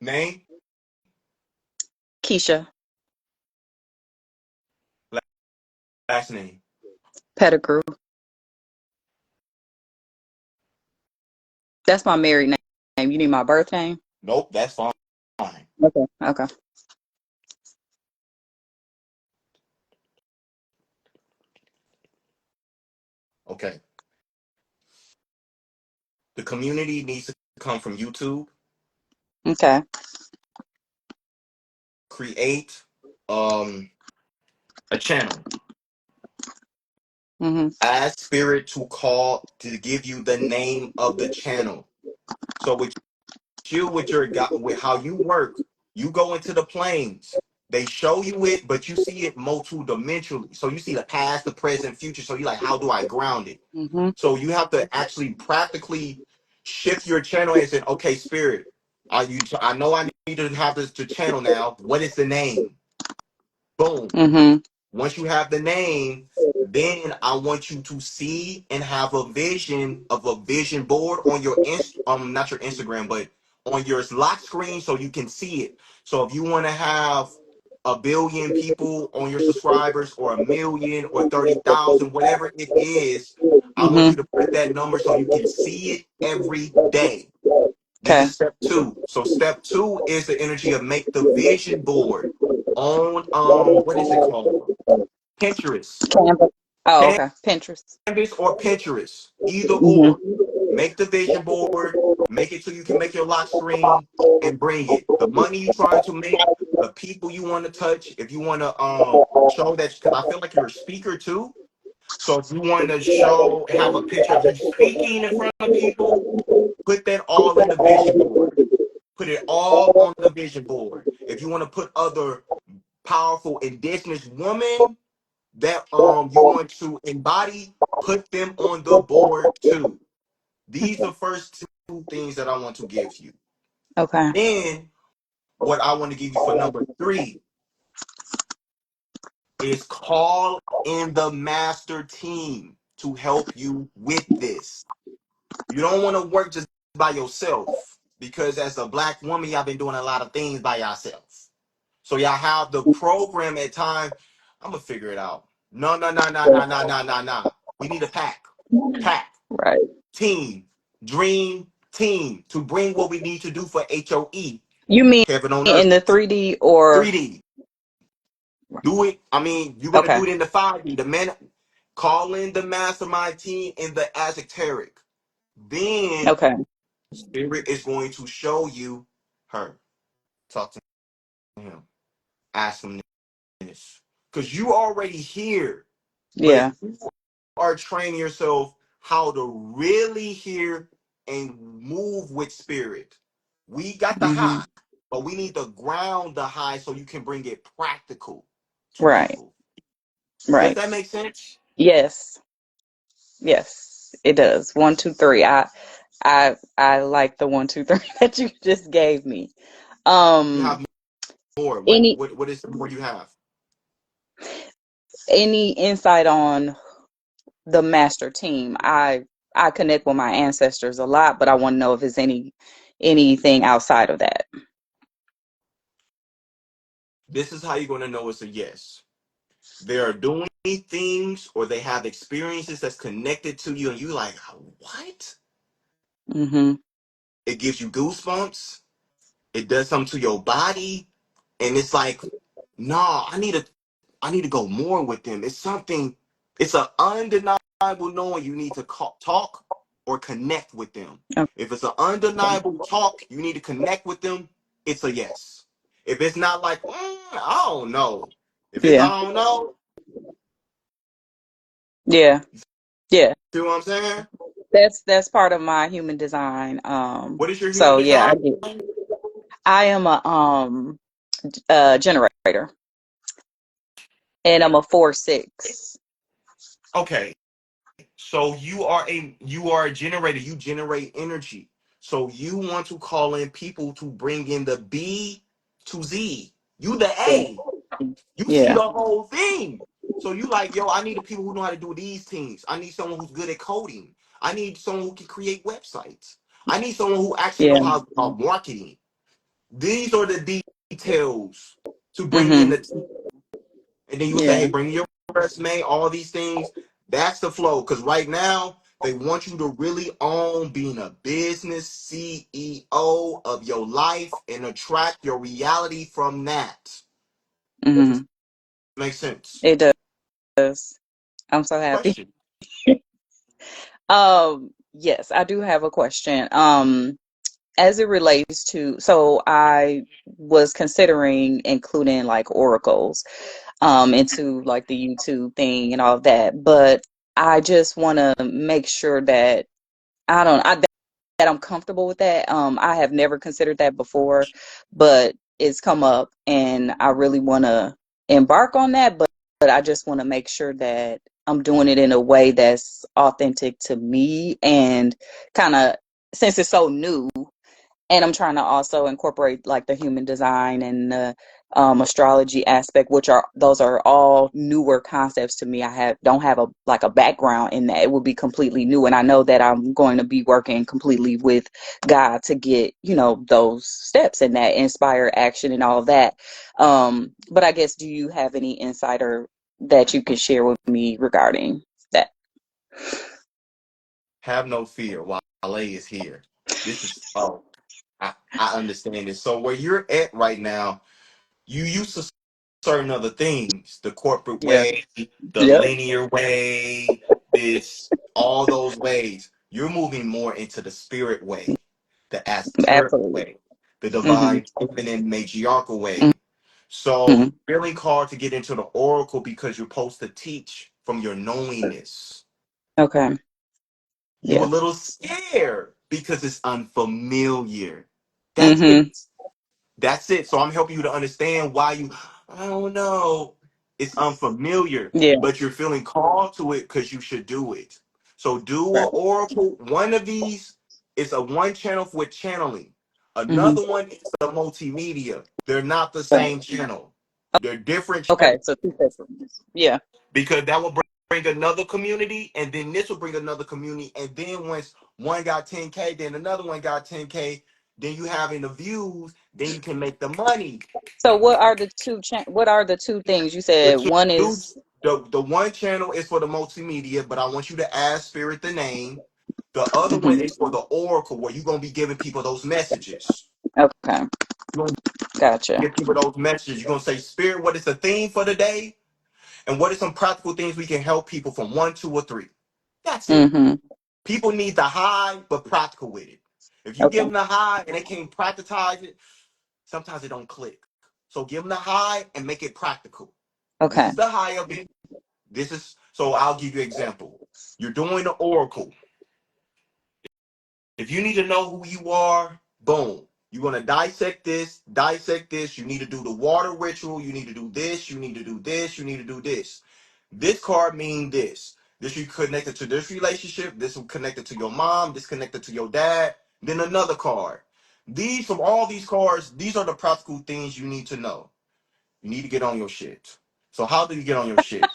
Name? Kesha. Last name? Pettigrew. That's my married name. You need my birth name? Nope, that's fine. Okay. Okay. Okay. The community needs to come from YouTube. Okay. Create a channel. Mhm. Ask spirit to call to give you the name of the channel. So with you, with your with how you work, you go into the planes. They show you it, but you see it multi-dimensionally. So you see the past, the present, future. So you're like, how do I ground it? Mhm. So you have to actually practically shift your channel and say, okay, spirit, I know I need to have this to channel now. What is the name? Boom. Mhm. Once you have the name, then I want you to see and have a vision of a vision board on your not your Instagram, but on your lock screen so you can see it. So if you want to have 1 billion people on your subscribers or 1 million or 30,000, whatever it is, I want you Mhm. to put that number so you can see it every day. This Okay. is step two. So step two is the energy of make the vision board on what is it called? Pinterest. Canva. Oh, okay. Pinterest. Canvas or Pinterest. Either Mhm. or. Make the vision board, make it so you can make your lock screen and bring it. The money you're trying to make, the people you want to touch, if you want to show that, because I feel like you're a speaker too. So if you want to show, have a picture of you speaking in front of people, put that all in the vision board. Put it all on the vision board. If you want to put other powerful indigenous women that you want to embody, put them on the board too. These are the first two things that I want to give you. Okay. Then what I want to give you for number 3 is call in the master team to help you with this. You don't want to work just by yourself because as a black woman, y'all been doing a lot of things by yourself. So y'all have the program at time. I'm gonna figure it out. No, no, no, no, no, no, no, no, no. We need a pack, Right. team, dream team to bring what we need to do for HOE. You mean Heaven on earth, in the 3D or 3D. Do it. I mean, you're gonna okay. do it in the 5D. The man, call in the mastermind team in the esoteric. Then Okay. Spirit is going to show you her. Talk to him. Ask him this. Because you already here, but Yeah. you are training yourself how to really hear and move with spirit. We got the Mhm. high, but we need to ground the high so you can bring it practical to Right. people. Does Right. that make sense? Yes. Yes. It does. 1, 2, 3. I like the 1, 2, 3 that you just gave me. You Um have more. What any what what is the more you have? any insight on the master team? I connect with my ancestors a lot, but I want to know if it's anything outside of that. This is how you're going to know it's a yes. They are doing things or they have experiences that's connected to you, and you like, what? Mhm. It gives you goosebumps. It does something to your body, and it's like, nah, I need to go more with them. It's something. It's an undeniable knowing you need to talk or connect with them. If it's an undeniable talk, you need to connect with them. It's a yes. If it's not like, I don't know. If it's Yeah. I don't know, Yeah. Yeah. see what I'm saying? That's part of my human design. What is your human So yeah, design? I am a generator, and I'm a 4/6. Okay, so you are a generator. You generate energy. So you want to call in people to bring in the B to Z. You the A. You see Yeah. the whole thing. So you like, yo, I need the people who know how to do these things. I need someone who's good at coding. I need someone who can create websites. I need someone who actually Yeah. know how marketing. These are the details to bring in Mhm. the. And then you say, Yeah. hey, bring your resume, all these things. That's the flow. Because right now, they want you to really own being a business CEO of your life and attract your reality from that. Does this Mhm. make sense? It does. I'm so happy. Question. Yes, I do have a question. As it relates to, so I was considering including like oracles into like the YouTube thing and all of that, but I just want to make sure that that I'm comfortable with that. I have never considered that before, but it's come up and I really want to embark on that, but I just want to make sure that I'm doing it in a way that's authentic to me and kind of, since it's so new, and I'm trying to also incorporate like the human design and the astrology aspect, which are those are all newer concepts to me. Don't have a background in that. It would be completely new, and I know that I'm going to be working completely with God to get those steps and that inspire action and all of that. But I guess, do you have any insider that you can share with me regarding that? Have no fear. Wale is here. This is, oh, I understand this. So where you're at right now, you used to certain other things, the corporate Yeah. way, the Yep. linear way, all those ways. You're moving more into the spirit way, the esoteric Absolutely. way, the Hmm. divine feminine matriarchal way. So Mhm. you're feeling called to get into the oracle because you're supposed to teach from your knowingness. Okay. You a Yeah. little scared because it's unfamiliar. That's it. Mhm. That's it. So I'm helping you to understand why you, I don't know, it's unfamiliar, Yeah. but you're feeling called to it because you should do it. So do Right. an oracle. One of these is a one channel with channeling. Mhm. Another one is a multimedia. They're not the Right. same channel. They're different Okay. channels So two separate ones. Yeah. because that will bring another community, and then this will bring another community, and then once one got 10K, then another one got 10K, then you having the views, then you can make the money. So what are the two things you The said? two, One is the one channel is for the multimedia, but I want you to ask Spirit the name. The other one mhm. is for the oracle, where you're gonna be giving people those messages. Okay. You're gonna Gotcha. give people those messages. You're gonna say, Spirit, what is the theme for the day? And what are some practical things we can help people from 1, 2, or 3? That's it. Mhm. People need the high, but practical with it. If you give Okay. them the high and they can't practice it, sometimes it don't click. So give them the high and make it practical. This Okay. is the high of it. This is so. I'll give you an example. You're doing the oracle. If you need to know who you are, boom. You're gonna dissect this, dissect this. You need to do the water ritual. You need to do this. You need to do this. You need to do this. This card mean this. This you connected to this relationship. This will connected to your mom. This connected to your dad. Then another card. These from all these cards, these are the practical things you need to know. You need to get on your shit. So how do you get on your shit?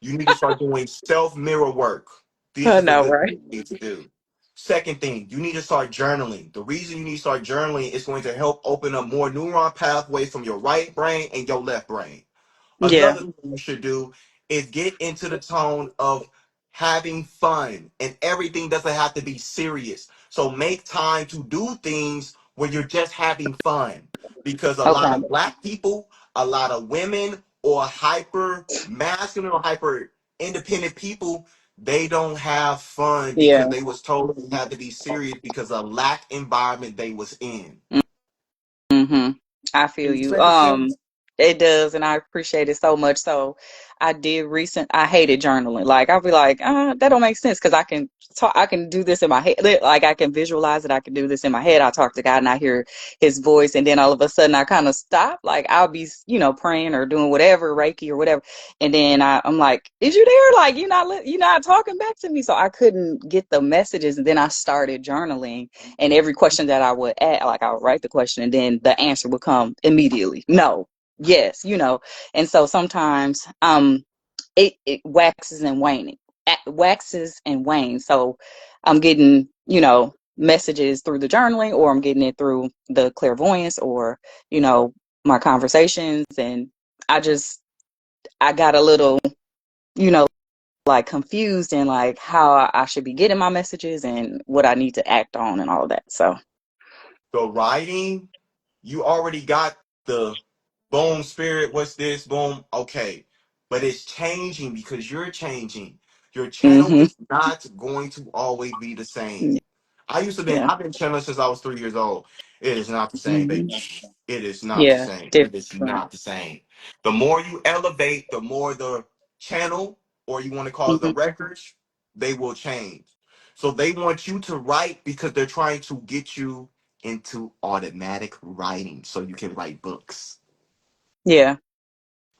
You need to start doing self mirror work. This I is a know, good right? thing to do. Second thing, you need to start journaling. The reason you need to start journaling is going to help open up more neuron pathways from your right brain and your left brain. Yeah. Another thing you should do is get into the tone of having fun, and everything doesn't have to be serious. So make time to do things where you're just having fun, because a lot Okay. of black people, a lot of women, or hyper masculine or hyper independent people, they don't have fun Yeah. because they was told they had to be serious because of lack environment they was in. Mm-hmm. I feel Does this you. make sense? It does, and I appreciate it so much. So I hated journaling. Like I'll be like, that don't make sense because I can talk, I can do this in my head. Like I can visualize it. I can do this in my head. I talk to God and I hear his voice, and then all of a sudden I kind of stop. Like I'll be, praying or doing whatever, Reiki or whatever. And then I'm like, is you there? Like you're not talking back to me. So I couldn't get the messages. And then I started journaling, and every question that I would add, like I would write the question and then the answer would come immediately. No, yes, And so sometimes it waxes and waning, waxes and wanes. So I'm getting, messages through the journaling, or I'm getting it through the clairvoyance, or, you know, my conversations. And I got a little, you know, like confused in like how I should be getting my messages and what I need to act on and all of that. So So writing, you already got the boom spirit. What's this? Boom. Okay. But it's changing because you're changing. Your channel hmm is not going to always be the same. yeah. I've been channeling since I was 3 years old. It is not the same, baby. hmm It is not the Yeah, same. It is different. not the same. The more you elevate, the more the channel, or you want to call it the hmm records, they will change. So they want you to write because they're trying to get you into automatic writing so you can write books. Yeah,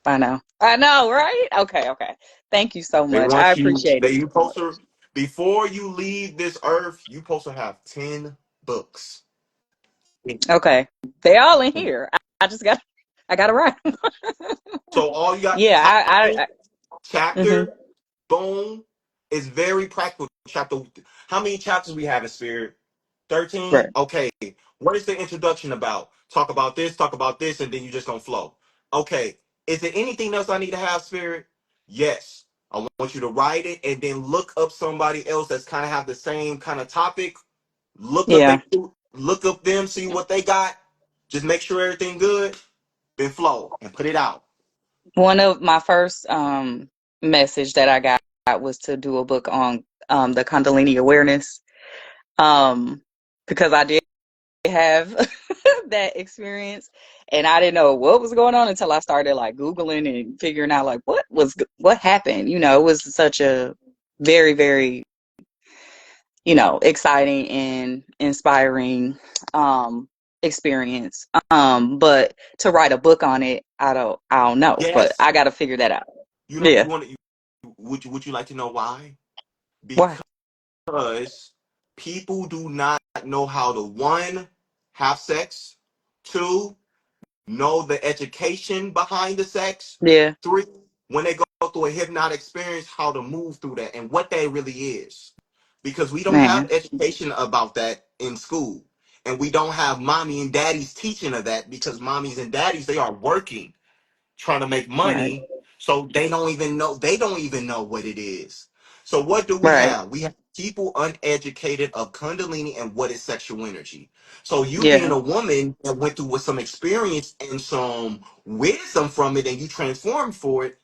I know. I know, right? Okay, okay. Thank you so They much. I want you, appreciate they it you so supposed much. to, before you leave this earth, you supposed to have 10 books. Okay. They all in here. I just got I gotta write 'em. So all you got, Yeah, title, hmm chapter, boom, is very practical. Chapter, how many chapters we have in Spirit? right. 13? Okay. What is the introduction about? Talk about this, and then you just gonna flow. Okay. Is there anything else I need to have, Spirit? Yes. I want you to write it and then look up somebody else that's kind of have the same kind of topic. Yeah. Look up them, see what they got. Just make sure everything good. Then flow and put it out. One of my first message that I got was to do a book on the Kundalini awareness. Um because I did have have that experience, and I didn't know what was going on until I started like Googling and figuring out like what happened. You know, it was such a very, very, exciting and inspiring experience. But to write a book on it, I don't know, but Yes. I got to figure that out. You know, Yeah. you want to, would you like to know why? Why? Because people do not know how to, one, have sex, two, know the education behind the sex, Yeah. three, when they go through a hypnotic experience, how to move through that and what that really is. Because we don't have Man. education about that in school. And we don't have mommy and daddy's teaching of that because mommies and daddies, they are working trying to make Right. money, so they don't even know what it is. So what do we Right. have? We have people uneducated of kundalini and what is sexual energy. So you being Yeah. a woman that went through with some experience and some wisdom from it and you transformed for it,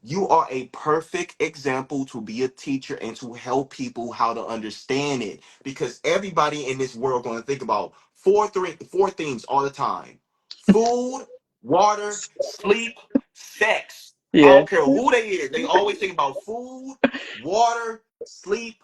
you are a perfect example to be a teacher and to help people how to understand it, because everybody in this world going to think about four things all the time: food, water, sleep, sex. I Yeah. don't care who they is. They always think about food, water, sleep,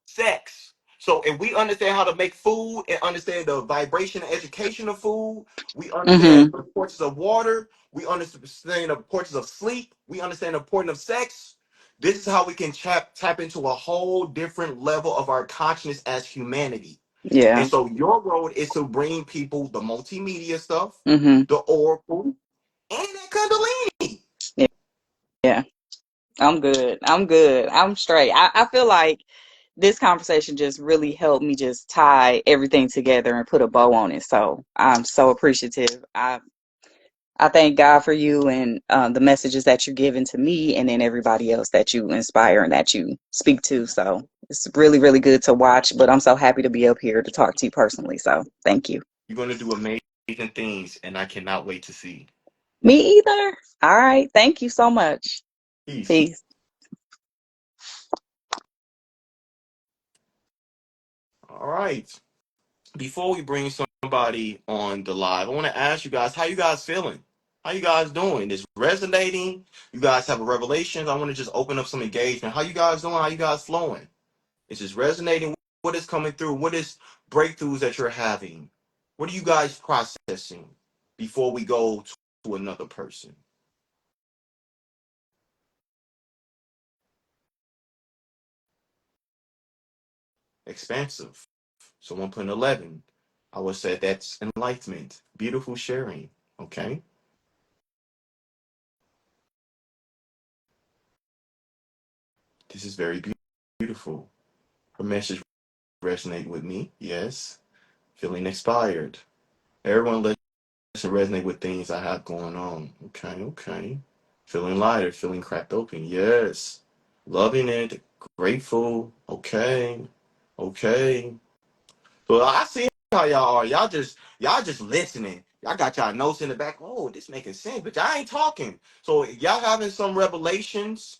sex. So if we understand how to make food and understand the vibration and education of food, we understand Mm-hmm. the importance of water, we understand the importance of sleep, we understand the importance of sex. This is how we can tap into a whole different level of our consciousness as humanity. And Yeah. so your role is to bring people the multimedia stuff, Mm-hmm. the oracle, and that kundalini. Yeah. Yeah. I'm good. I'm good. I'm straight. I feel like this conversation just really helped me just tie everything together and put a bow on it. So I'm so appreciative. I thank God for you and the messages that you're giving to me, and then everybody else that you inspire and that you speak to. So it's really, really good to watch. But I'm so happy to be up here to talk to you personally. So thank you. You're going to do amazing things, and I cannot wait to see. Me either. All right. Thank you so much. Peace. Peace. All right. Before we bring somebody on the live, I want to ask you guys, how you guys feeling? How you guys doing? Is resonating? You guys have a revelation? I want to just open up some engagement. How you guys doing? How you guys flowing? Is this resonating? What is coming through? What is breakthroughs that you're having? What are you guys processing before we go to another person? Expansive. Someone put an 11. I would say that's enlightenment. Beautiful sharing. Okay. This is very beautiful. Her message resonate with me. Yes. Feeling inspired. Everyone lets it resonate with things I have going on. Okay, okay. Feeling lighter, feeling cracked open. Yes. Loving it. Grateful. Okay. Okay. So I see how y'all are. Y'all just listening. Y'all got y'all notes in the back. Oh, this making sense, but y'all ain't talking. So y'all having some revelations,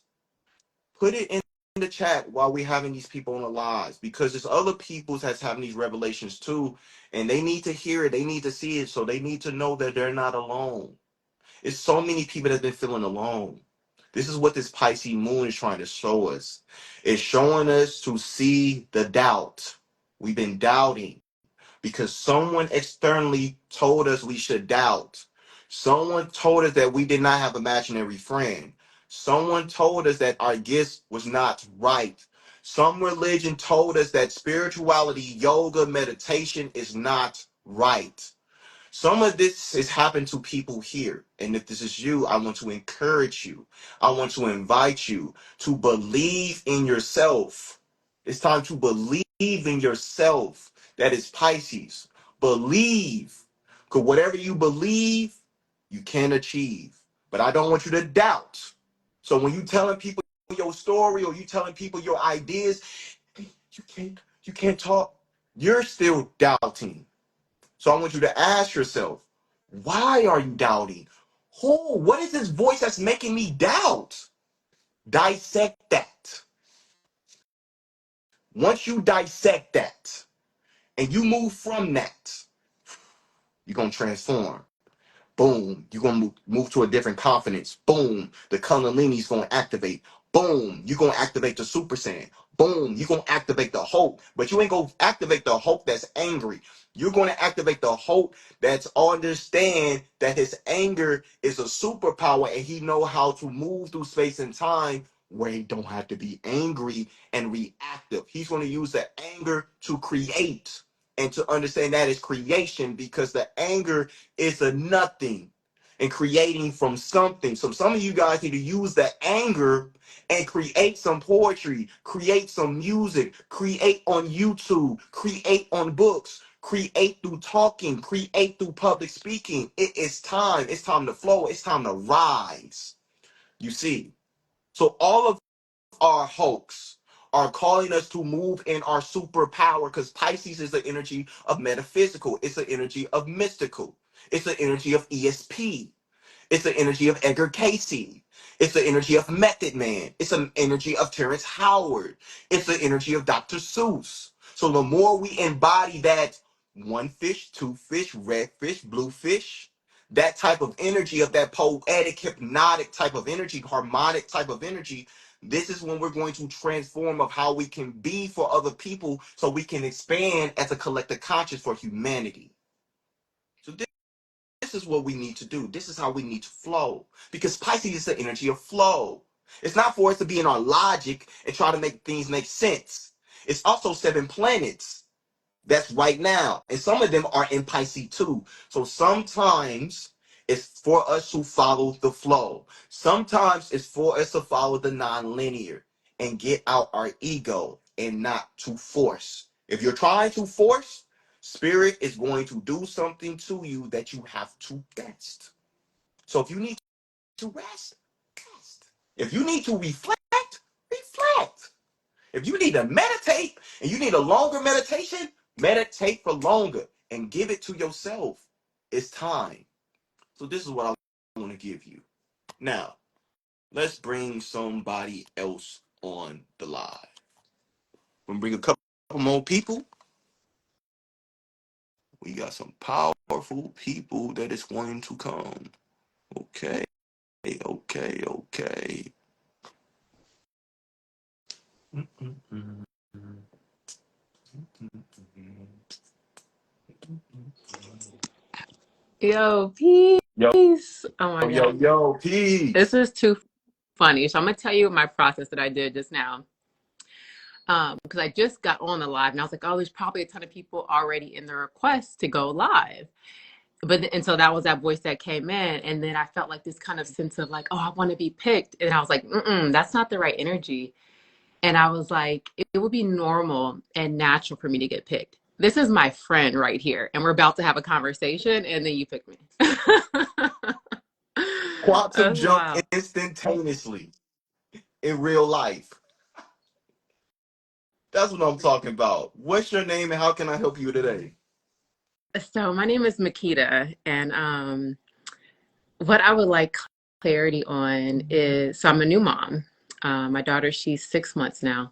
put it in the chat while we having these people on the lives, because there's other people that's having these revelations too, and they need to hear it, they need to see it, so they need to know that they're not alone. It's so many people that's been feeling alone. This is what this Pisces moon is trying to show us. It's showing us to see the doubt. We've been doubting because someone externally told us we should doubt. Someone told us that we did not have imaginary friend. Someone told us that our gifts was not right. Some religion told us that spirituality, yoga, meditation is not right. Some of this has happened to people here. And if this is you, I want to encourage you. I want to invite you to believe in yourself. It's time to believe in yourself. That is Pisces. Believe. Because whatever you believe, you can achieve. But I don't want you to doubt. So when you telling people your story or you telling people your ideas, "Hey, you can't talk," you're still doubting. So I want you to ask yourself, why are you doubting? What is this voice that's making me doubt? Dissect that. Once you dissect that and you move from that, You're going to transform. Boom, you're going to move to a different confidence. Boom, the Kundalini's going to activate. Boom, you're going to activate the Super Saiyan. Boom, you're going to activate the hope. But you ain't going to activate the hope that's angry. You're going to activate the hope that's understand that his anger is a superpower and he know how to move through space and time where he don't have to be angry and reactive. He's going to use the anger to create and to understand that is creation because the anger is a nothing and creating from something. So some of you guys need to use the anger and create some poetry, create some music, create on YouTube, create on books, create through talking, create through public speaking. It is time. It's time to flow. It's time to rise. You see? So all of our hoax are calling us to move in our superpower because Pisces is the energy of metaphysical. It's the energy of mystical. It's the energy of ESP. It's the energy of Edgar Casey. It's the energy of Method Man. It's an energy of Terrence Howard. It's the energy of Dr. Seuss. So the more we embody that one fish, two fish, red fish, blue fish, that type of energy of that poetic, hypnotic type of energy, harmonic type of energy, this is when we're going to transform of how we can be for other people so we can expand as a collective conscious for humanity. So this is what we need to do. This is how we need to flow. Because Pisces is the energy of flow. It's not for us to be in our logic and try to make things make sense. It's also 7 planets. That's right now. And some of them are in Pisces too. So sometimes it's for us to follow the flow. Sometimes it's for us to follow the non-linear and get out our ego and not to force. If you're trying to force, spirit is going to do something to you that you have to rest. So if you need to rest, rest. If you need to reflect, reflect. If you need to meditate and you need a longer meditation, meditate for longer and give it to yourself. It's time. So this is what I want to give you. Now, let's bring somebody else on the live. We're gonna bring a couple more people. We got some powerful people that is going to come. Okay, okay. Yo, Yo, peace. Oh my God. This peace. is too funny. So I'm gonna tell you my process that I did just now. Because I just got on the live and I was like, oh, there's probably a ton of people already in the request to go live. And so that was that voice that came in. And then I felt like this kind of sense of like, oh, I want to be picked. And I was like, that's not the right energy. And I was like, it would be normal and natural for me to get picked. This is my friend right here. And we're about to have a conversation. And then you pick me. Quantum That's jump wild. instantaneously in real life. That's what I'm talking about. What's your name and how can I help you today? So my name is Makita, and what I would like clarity on is, so I'm a new mom. My daughter, she's 6 months now,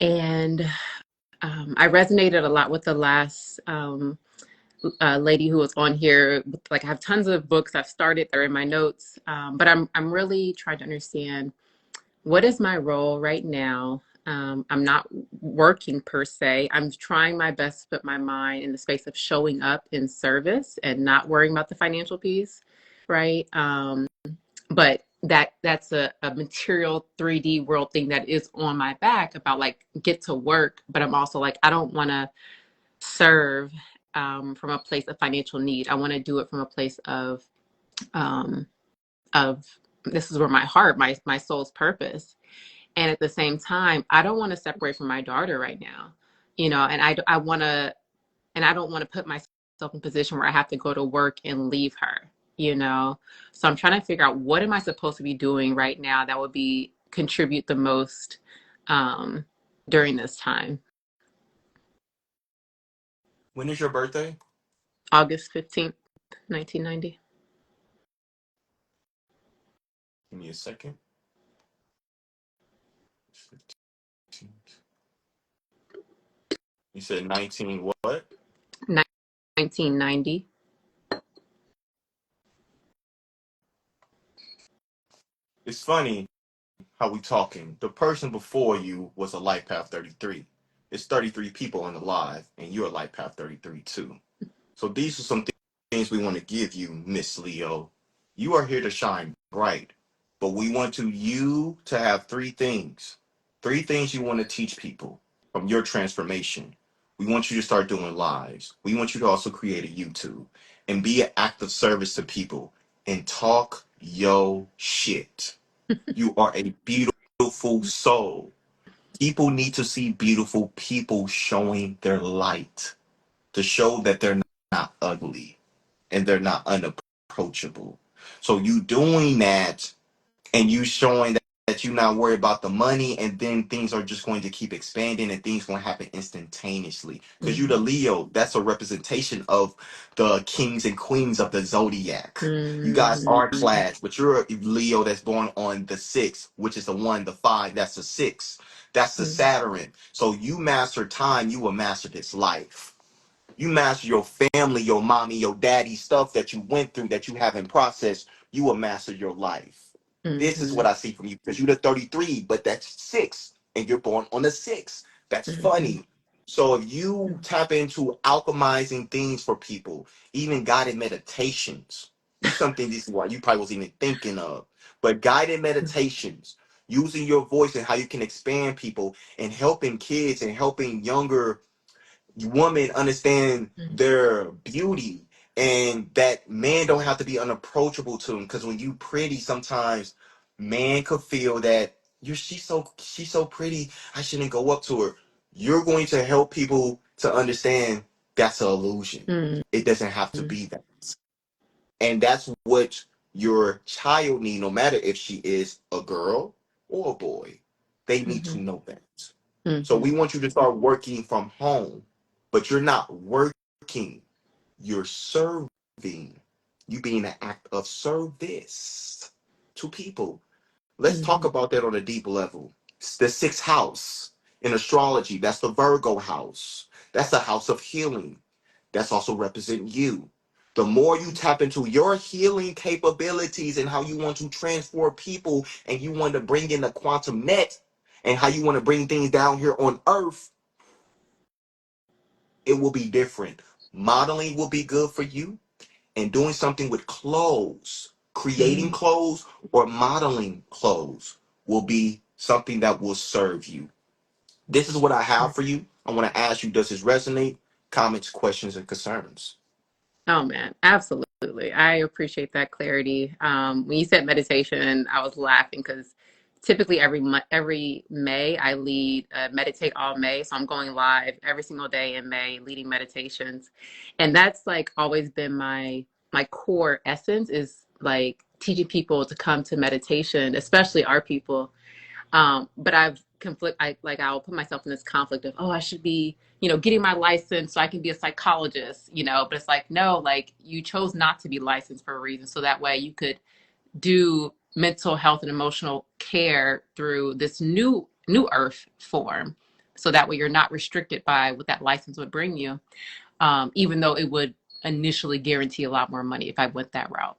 and I resonated a lot with the last lady who was on here. Like I have tons of books I've started; they're in my notes, but I'm really trying to understand what is my role right now. I'm not working per se. I'm trying my best to put my mind in the space of showing up in service and not worrying about the financial piece, right? But that's a material 3D world thing that is on my back about like get to work, but I'm also like I don't want to serve from a place of financial need. I want to do it from a place um, of this is where my heart, my soul's purpose. And at the same time, I don't want to separate from my daughter right now, and I want to, and I don't want to put myself in a position where I have to go to work and leave her. So I'm trying to figure out what am I supposed to be doing right now that would be contribute the most um, during this time. When is your birthday? August 15th, 1990. Give me a second. You said 19 what? 1990. It's funny how we talking. The person before you was a life path 33. It's 33 people on the live, and you're a life path 33 too. So these are some things we want to give you, Miss Leo. You are here to shine bright, but we want you to have three things. Three things you want to teach people from your transformation. We want you to start doing lives. We want you to also create a YouTube and be an active service to people and talk yo shit. You are a beautiful soul. People need to see beautiful people showing their light to show that they're not ugly and they're not unapproachable. So you doing that and you showing that you're not worried about the money, and then things are just going to keep expanding and things going to happen instantaneously. Because you the Mhm. Leo, that's a representation of the kings and queens of the zodiac. You guys Mhm. are class, but you're a Leo that's born on the 6th, which is the 1, the 5, that's the 6. That's the Mhm. Saturn. So you master time, you will master this life. You master your family, your mommy, your daddy, stuff that you went through that you haven't processed. You will master your life. This is what Mhm. I see from you because you're the 33, but that's 6, and you're born on the 6. That's Mhm. funny. So if you tap into alchemizing things for people, even guided meditations, this is something this is what you probably wasn't even thinking of, but guided meditations, using your voice and how you can expand people and helping kids and helping younger women understand their beauty and that man don't have to be unapproachable to them, because when you pretty sometimes man could feel that she's so pretty, I shouldn't go up to her. You're going to help people to understand that's an illusion. Mhm. It doesn't have to be that. And that's what your child need, no matter if she is a girl or a boy. They need to Mhm. know that. So we Mhm. want you to start working from home, but you're not working, you're serving. You being an act of service to people. Let's talk Mhm. about that on a deep level. It's the 6th house in astrology, that's the Virgo house. That's the house of healing. That's also represent you. The more you tap into your healing capabilities and how you want to transform people and you want to bring in the quantum net and how you want to bring things down here on earth, it will be different. Modeling will be good for you, and doing something with clothes, creating Mhm. clothes or modeling clothes will be something that will serve you. This is what I have for you. I want to ask you, does this resonate? Comments, questions, and concerns. Oh man, absolutely. I appreciate that clarity. When you said meditation, I was laughing because typically every May I lead meditate all May, so I'm going live every single day in May leading meditations, and that's like always been my core essence is like teaching people to come to meditation, especially our people. But I'll put myself in this conflict of, oh, I should be, getting my license so I can be a psychologist, but it's like, no, like you chose not to be licensed for a reason. So that way you could do mental health and emotional care through this new earth form. So that way you're not restricted by what that license would bring you. Even though it would initially guarantee a lot more money if I went that route.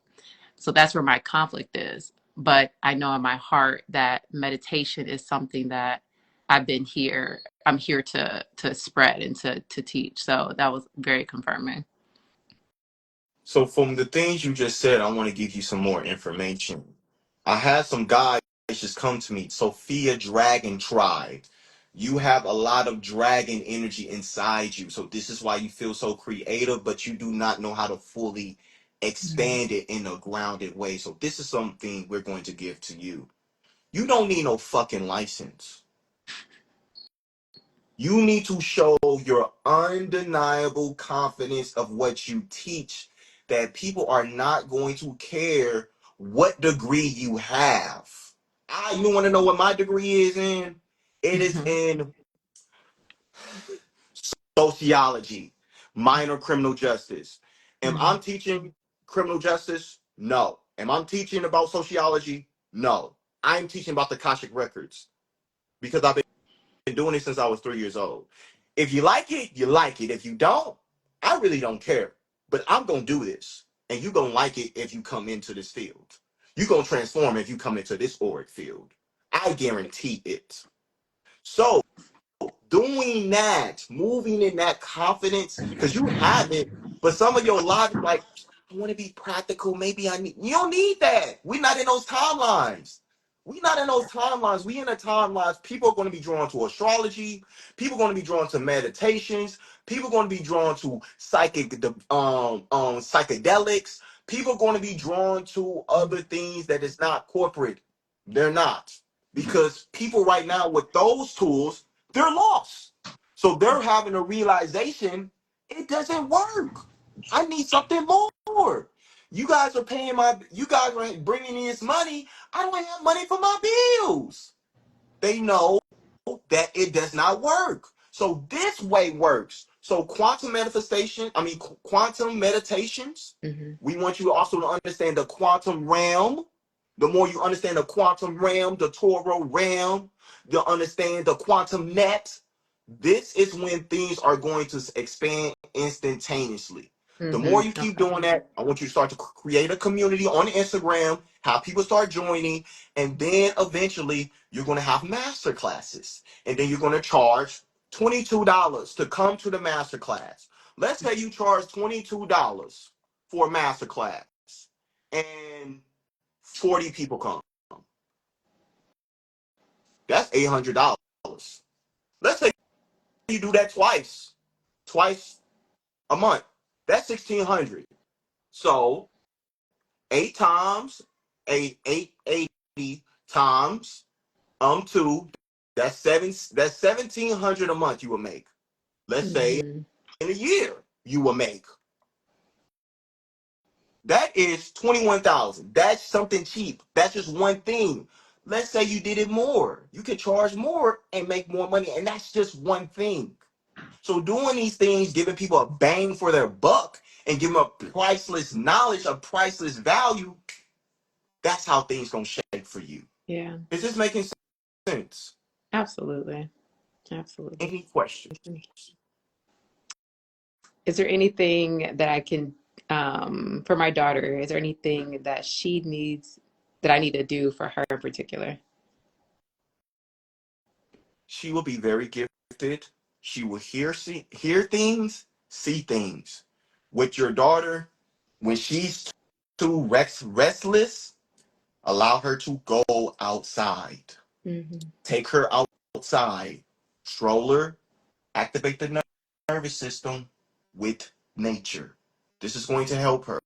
So that's where my conflict is. But I know in my heart that meditation is something that I'm here to spread and to teach. So that was very confirming. So, from the things you just said, I want to give you some more information. I had some guys just come to me. Sophia Dragon Tribe. You have a lot of dragon energy inside you. So, this is why you feel so creative, but you do not know how to fully Mhm. expand it in a grounded way. So, this is something we're going to give to you. You don't need no fucking license. You need to show your undeniable confidence of what you teach, that people are not going to care what degree you have. You want to know what my degree is in? It is Mhm. in sociology, minor criminal justice. Am I Mhm. teaching criminal justice? No. Am I teaching about sociology? No. I'm teaching about the Akashic records because I've been doing it since I was 3 years old. If you like it, you like it. If you don't, I really don't care. But I'm gonna do this, and you're gonna like it if you come into this field. You're going to transform if you come into this auric field. I guarantee it. So, doing that, moving in that confidence, because you have it, but some of your logic, like, I want to be practical. Maybe I need, you don't need that. We're not in those timelines. We're not in those timelines. We in the timelines. People are going to be drawn to astrology. People are going to be drawn to meditations. People are going to be drawn to psychedelics. People are going to be drawn to other things that is not corporate. They're not. Because people right now with those tools, they're lost. So they're having a realization it doesn't work. I need something more. You guys are bringing in this money. I don't have money for my bills. They know that it does not work. So this way works. So quantum meditations, Mm-hmm. we want you also to understand the quantum realm. The more you understand the quantum realm, the Toro realm, you'll understand the quantum net. This is when things are going to expand instantaneously. The more you Mm-hmm. keep Okay. doing that, I want you to start to create a community on Instagram, have people start joining, and then eventually you're going to have master classes. And then you're going to charge $22 to come to the master class. Let's say you charge $22 for a master class and 40 people come. That's $800. Let's say you do that twice a month. That's 1,600. So 8 times two. That's 1,700 a month you will make. Let's say Mm-hmm. in a year you will make. That is 21,000. That's something cheap. That's just one thing. Let's say you did it more. You could charge more and make more money, and that's just one thing. So doing these things, giving people a bang for their buck and giving them a priceless knowledge, a priceless value, that's how things gonna shake for you. Yeah. Is this making sense? Absolutely. Absolutely. Any questions? Is there anything that I can, for my daughter, is there anything that she needs that I need to do for her in particular? She will be very gifted. She will hear things, see things. With your daughter, when she's too restless, allow her to go outside. Mm-hmm. Take her outside. Stroll her, activate the nervous system with nature. This is going to help her.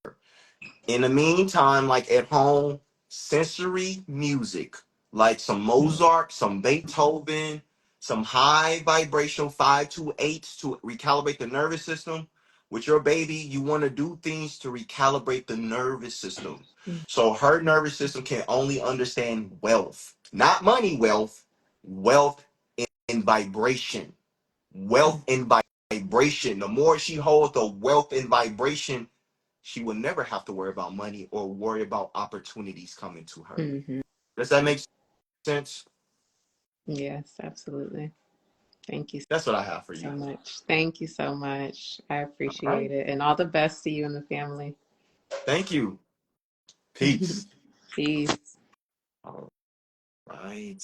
In the meantime, like at home, sensory music, like some Mozart, some Beethoven, some high vibrational 528s to recalibrate the nervous system. With your baby, you want to do things to recalibrate the nervous system. So her nervous system can only understand wealth, not money wealth, wealth in vibration. Wealth in vibration. The more she holds the wealth in vibration, she will never have to worry about money or worry about opportunities coming to her. Mm-hmm. Does that make sense? Yes, absolutely. Thank you That's what I have for so you. much. Thank you so much. I All right. appreciate it. And all the best to you and the family. Thank you. Peace. Peace. All right.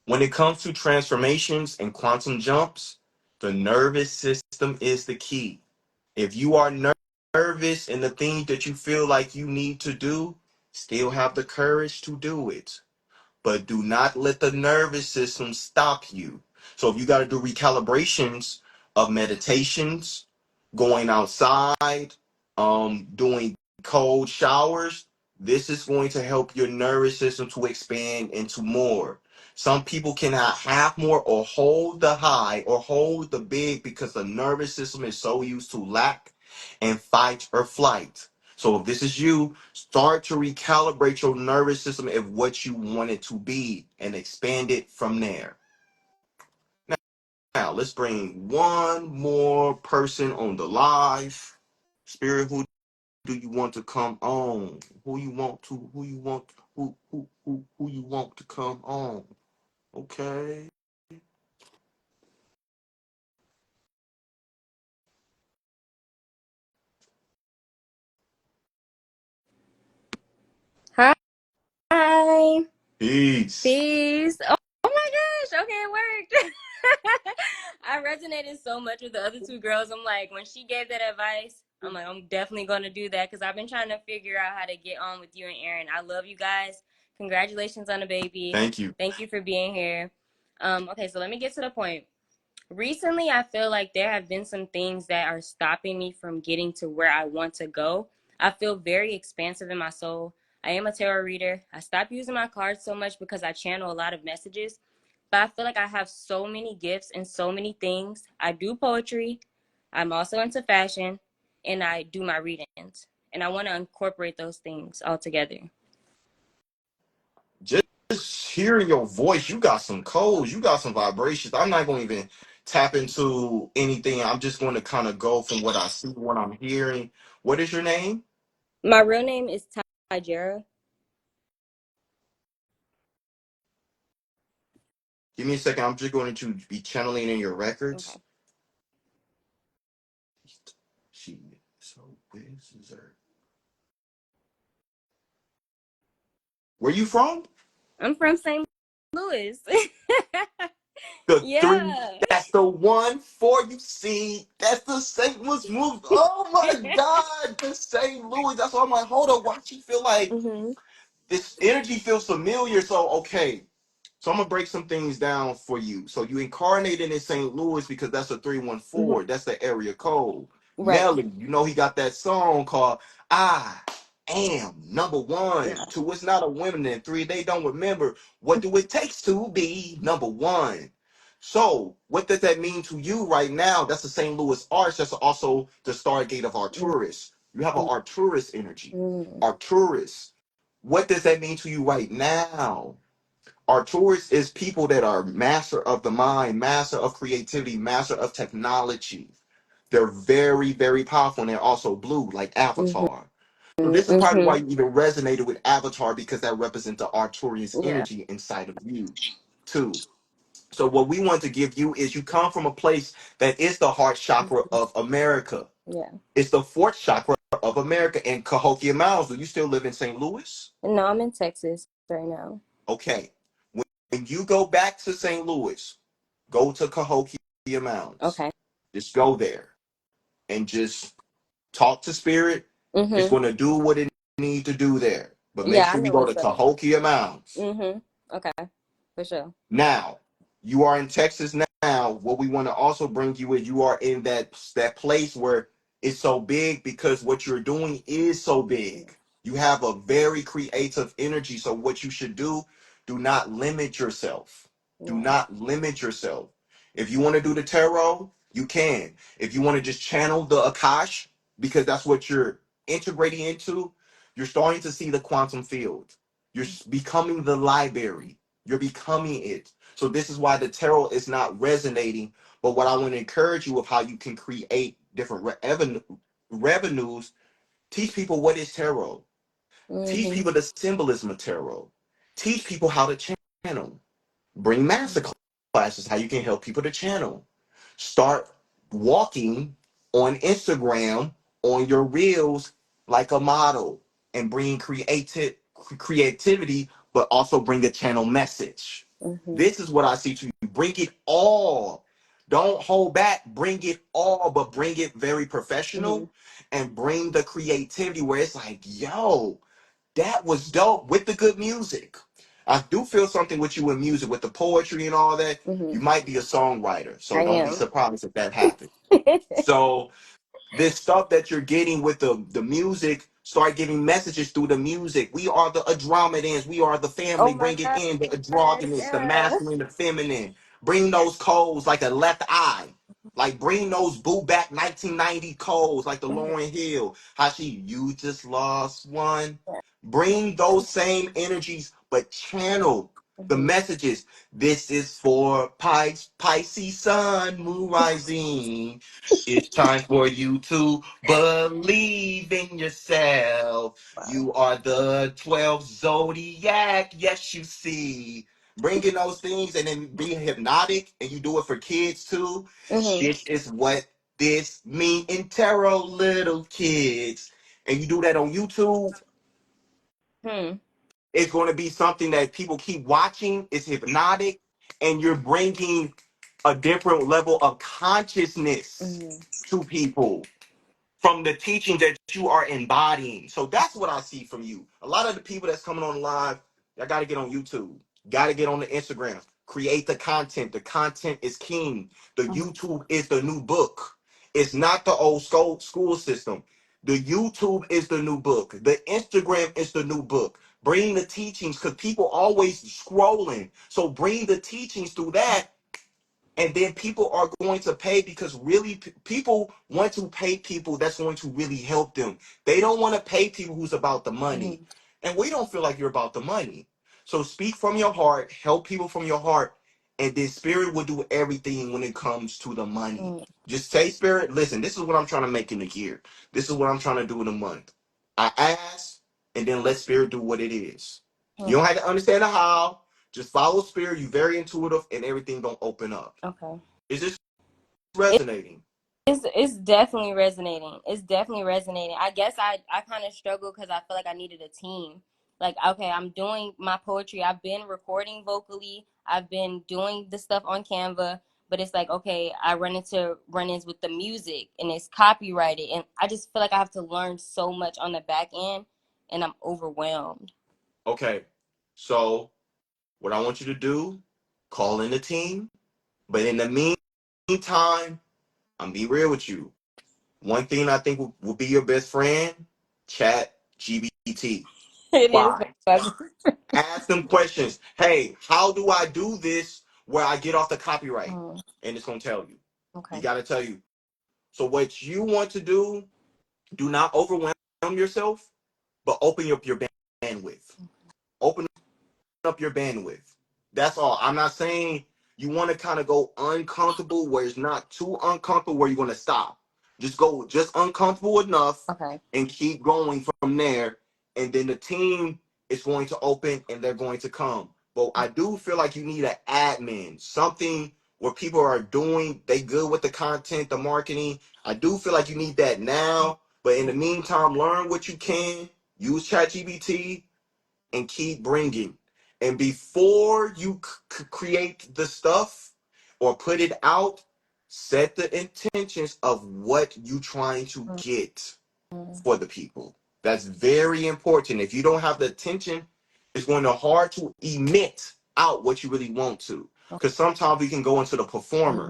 When it comes to transformations and quantum jumps, the nervous system is the key. If you are nervous in the things that you feel like you need to do, still have the courage to do it. But do not let the nervous system stop you. So if you got to do recalibrations of meditations, going outside, doing cold showers, this is going to help your nervous system to expand into more. Some people cannot have more or hold the high or hold the big because the nervous system is so used to lack and fight or flight. So if this is you, start to recalibrate your nervous system of what you want it to be and expand it from there. Now, let's bring one more person on the live. Spirit, who do you want to come on? Who you want to come on? Okay. Peace. Peace. Oh my gosh. Okay, it worked. I resonated so much with the other two girls. I'm like, when she gave that advice, I'm like, I'm definitely going to do that because I've been trying to figure out how to get on with you and Aaron. I love you guys. Congratulations on the baby. Thank you. Thank you for being here. Okay, so let me get to the point. Recently, I feel like there have been some things that are stopping me from getting to where I want to go. I feel very expansive in my soul. I am a tarot reader. I stopped using my cards so much because I channel a lot of messages. But I feel like I have so many gifts and so many things. I do poetry. I'm also into fashion. And I do my readings. And I want to incorporate those things all together. Just hearing your voice, you got some codes, you got some vibrations. I'm not going to even tap into anything. I'm just going to kind of go from what I see, what I'm hearing. What is your name? My real name is Tajera. Give me a second. I'm just going to be channeling in your Okay. records. She so wizard. Where you from? I'm from St. Louis. The three. Yeah. That's the one for you. See, that's the St. Louis move. Oh my God, the St. Louis. That's why I'm like, hold up. Why she feel like hmm this energy feels familiar? So okay. So I'm gonna break some things down for you. So you incarnated in St. Louis because that's a hmm 314. That's the area code. Right. Nelly, you know he got that song called I Am Number One. Yeah. Two, it's not a women, and three, they don't remember what do it takes to be number one. So what does that mean to you right now? That's the St. Louis Arch. That's also the Stargate of Arcturus. You have an Arcturus energy. Mm-hmm. Arcturus. What does that mean to you right now? Arcturus is people that are master of the mind, master of creativity, master of technology. They're very, very powerful, and they're also blue, like Avatar. So this is probably why hmm you even resonated with Avatar, because that represents the Arcturian Yeah. energy inside of you, too. So what we want to give you is you come from a place that is the heart chakra of America. Yeah. It's the fourth chakra of America. And Cahokia Miles, do you still live in St. Louis? No, I'm in Texas right now. Okay. When you go back to St. Louis, go to Cahokia Mounds. Okay. Just go there and just talk to spirit. It's hmm going to do what it needs to do there. But make Yeah, I sure you know go to what's up. Cahokia Mounds. Okay. For sure. Now, you are in Texas now. What we want to also bring you is you are in that place where it's so big because what you're doing is so Yeah. big. You have a very creative energy. So what you should do not limit yourself. Do Yeah. not limit yourself. If you want to do the tarot, you can. If you want to just channel the Akash, because that's what you're integrating into, you're starting to see the quantum field. You're becoming the library. You're becoming it. So this is why the tarot is not resonating. But what I want to encourage you of how you can create different revenues. Teach people what is tarot. Teach hmm people the symbolism of tarot. Teach people how to channel. Bring master classes, how you can help people to channel. Start walking on Instagram on your reels like a model and bring creativity, but also bring a channel message. hmm This is what I see to you. Bring it all. Don't hold back. Bring it all, but bring it very hmm professional and bring the creativity where it's like, yo, that was dope with the good music. I do feel something with you in music, with the poetry and all that. hmm You might be a songwriter, so I don't be am. surprised if that happens. So this stuff that you're getting with the music, start giving messages through the music. We are the Andromedans. We are the Oh family. my Bring it gosh. in. The androgynous, the Yeah. masculine, the feminine. Bring those codes like a left eye. Like bring those boo back 1990 codes like the Mhm. Lauryn Hill. How she, you just lost one. Bring those same energies, but channel the hmm messages. This is for Pisces sun, moon rising. It's time for you to believe in yourself. Wow. You are the 12th zodiac. Yes, you see. Bringing those things and then being hypnotic, and you do it for kids too. hmm This is what this mean in tarot, little kids. And you do that on YouTube. Hmm. It's going to be something that people keep watching. It's hypnotic, and you're bringing a different level of consciousness Mm-hmm. to people from the teachings that you are embodying. So that's what I see from you. A lot of the people that's coming on live, y'all got to get on YouTube, got to get on the Instagram, create the content. The content is king. The YouTube is the new book. It's not the old school system. The YouTube is the new book. The Instagram is the new book. Bring the teachings because people always scrolling. So bring the teachings through that, and then people are going to pay because really people want to pay people that's going to really help them. They don't want to pay people who's about the money. Mm-hmm. And we don't feel like you're about the money. So speak from your heart, help people from your heart, and then spirit will do everything when it comes to the money. Just say, spirit, listen, this is what I'm trying to make in a year. This is what I'm trying to do in a month. I ask, and then let spirit do what it is. You don't have to understand the how. Just follow spirit. You very intuitive, and everything gonna open up. Okay. Is this resonating? It's definitely resonating. It's definitely resonating. I guess I kind of struggle because I feel like I needed a team. Like, okay, I'm doing my poetry. I've been recording vocally. I've been doing the stuff on Canva, but it's like, okay, I run into run-ins with the music and it's copyrighted, and I just feel like I have to learn so much on the back end, and I'm overwhelmed. Okay. So what I want you to do, call in the team. But in the meantime, I'm be real with you. One thing I think will be your best friend, chat GBT. It is. Why? Ask them questions. Hey, how do I do this where I get off the copyright? Mm, And it's gonna tell you. You okay. gotta tell you. So what you want to do not overwhelm yourself, but open up your bandwidth. Open up your bandwidth. That's all. I'm not saying you want to kind of go uncomfortable where it's not too uncomfortable where you're going to stop. Just go just uncomfortable enough Okay. and keep going from there. And then the team is going to open and they're going to come. But I do feel like you need an admin, something where people are doing, they good with the content, the marketing. I do feel like you need that now. But in the meantime, learn what you can. Use ChatGPT and keep bringing. And before you create the stuff or put it out, set the intentions of what you trying to get for the people. That's very important. If you don't have the attention, it's going to hard to emit out what you really want to. Because sometimes we can go into the performer.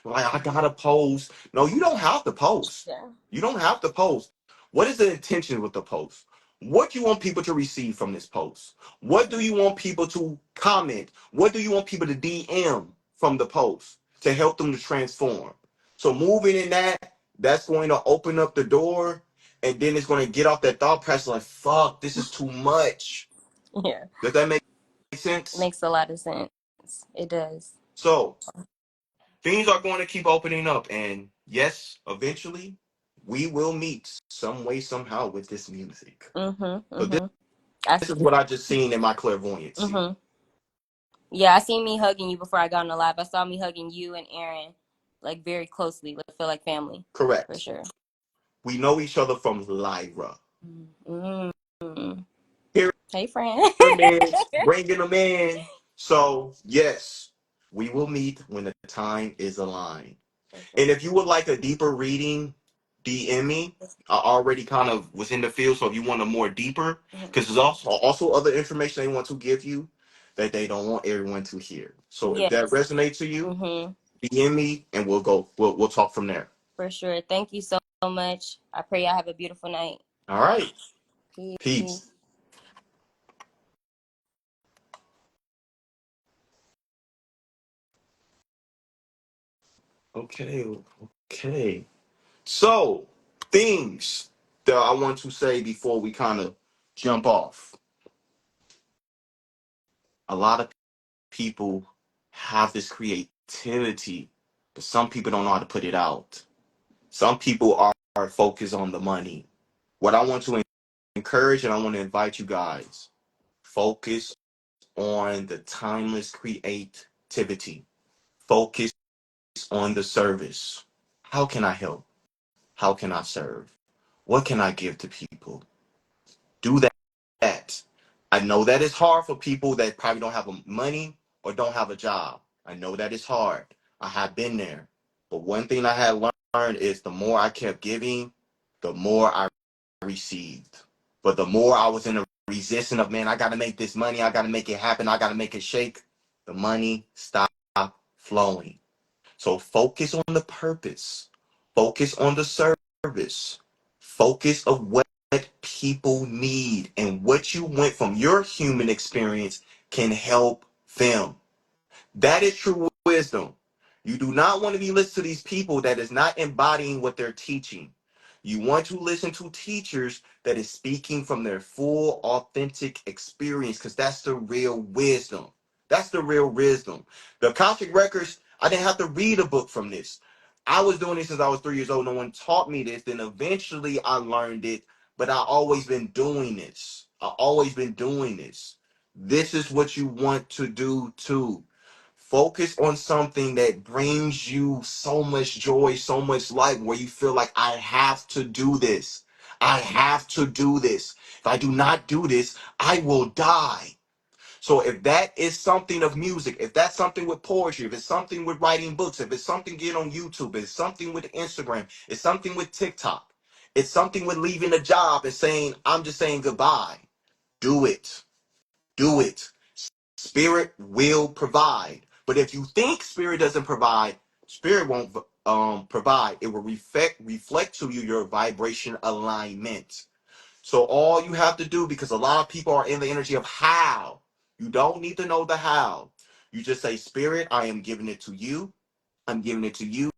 Mm-hmm. Like, I gotta post. No, you don't have to post. Yeah. You don't have to post. What is the intention with the post? What do you want people to receive from this post? What do you want people to comment? What do you want people to DM from the post to help them to transform? So moving in that's going to open up the door, and then it's going to get off that thought process like, fuck, this is too much. Yeah. Does that make It sense? makes a lot of sense. It does. So things are going to keep opening up, and yes, eventually we will meet some way, somehow with this music. Mm-hmm. So this, Mm-hmm. I this is what I just seen in my clairvoyancy. mm-hmm. Yeah, I seen me hugging you before I got on the live. I saw me hugging you and Aaron like very closely. I feel like family. For Correct. sure. We know each other from Lyra. Mm-hmm. Hey, friend. Pyramids, bringing them in. So, yes, we will meet when the time is aligned. For And sure. if you would like a deeper reading, DM me. I already kind of was in the field, so if you want a more deeper, because there's also other information they want to give you that they don't want everyone to hear. So if Yes. that resonates to you, Mm-hmm. DM me and we'll talk from there. For sure. Thank you so much. I pray y'all have a beautiful night. All right. Peace. Peace. Okay. Okay. So, things that I want to say before we kind of jump off. A lot of people have this creativity, but some people don't know how to put it out. Some people are focused on the money. What I want to encourage and I want to invite you guys, focus on the timeless creativity. Focus on the service. How can I help? How can I serve? What can I give to people? Do that. I know that it's hard for people that probably don't have money or don't have a job. I know that it's hard. I have been there. But one thing I had learned is the more I kept giving, the more I received. But the more I was in a resistance of, man, I got to make this money. I got to make it happen. I got to make it shake. The money stopped flowing. So focus on the purpose. Focus on the service. Focus of what people need, and what you went from your human experience can help them. That is true wisdom. You do not want to be listening to these people that is not embodying what they're teaching. You want to listen to teachers that is speaking from their full, authentic experience, because that's the real wisdom. That's the real wisdom. The Akashic Records, I didn't have to read a book from this. I was doing this since I was 3 years old. No one taught me this. Then eventually I learned it, but I always been doing this. I always been doing this. This is what you want to do too. Focus on something that brings you so much joy, so much light, where you feel like, I have to do this. I have to do this. If I do not do this, I will die. So if that is something of music, if that's something with poetry, if it's something with writing books, if it's something get on YouTube, if it's something with Instagram, it's something with TikTok, it's something with leaving a job and saying, I'm just saying goodbye. Do it. Do it. Spirit will provide. But if you think spirit doesn't provide, spirit won't provide. It will reflect to you your vibration alignment. So all you have to do, because a lot of people are in the energy of how. You don't need to know the how. You just say, Spirit, I am giving it to you. I'm giving it to you.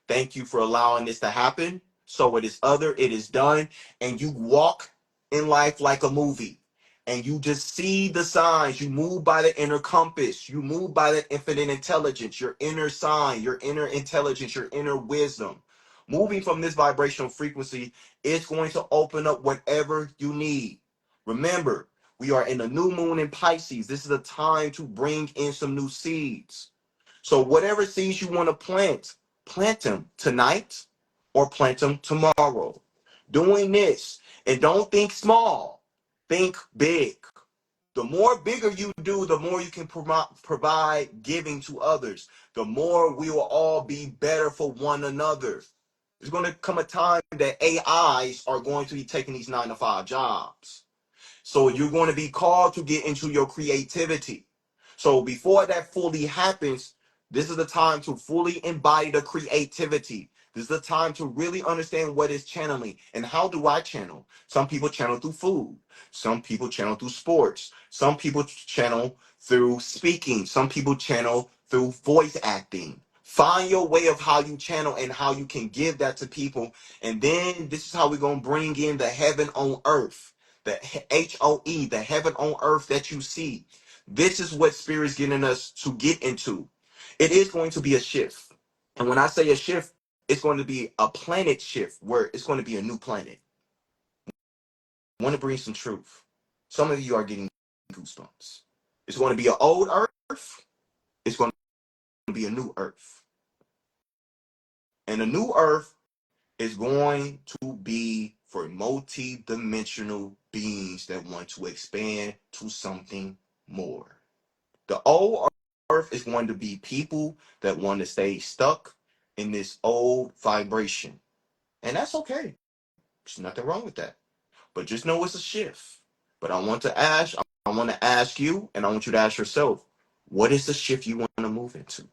Thank you for allowing this to happen. So it is other, it is done. And you walk in life like a movie. And you just see the signs. You move by the inner compass. You move by the infinite intelligence, your inner sign, your inner intelligence, your inner wisdom. Moving from this vibrational frequency is going to open up whatever you need. Remember, we are in a new moon in Pisces. This is a time to bring in some new seeds. So whatever seeds you want to plant them tonight or plant them tomorrow. Doing this, and don't think small, think big. The more bigger you do, the more you can provide giving to others. The more we will all be better for one another. There's going to come a time that AIs are going to be taking these 9 to 5 jobs. So you're going to be called to get into your creativity. So before that fully happens, this is the time to fully embody the creativity. This is the time to really understand what is channeling and how do I channel. Some people channel through food. Some people channel through sports. Some people channel through speaking. Some people channel through voice acting. Find your way of how you channel and how you can give that to people. And then this is how we're going to bring in the heaven on earth. The HOE, the heaven on earth that you see. This is what Spirit's getting us to get into. It is going to be a shift. And when I say a shift, it's going to be a planet shift where it's going to be a new planet. I want to bring some truth. Some of you are getting goosebumps. It's going to be an old earth. It's going to be a new earth. And the new earth is going to be for multi-dimensional beings that want to expand to something more. The old earth is going to be people that want to stay stuck in this old vibration. And that's okay. There's nothing wrong with that. But just know it's a shift. But I want to ask you, and I want you to ask yourself, what is the shift you want to move into?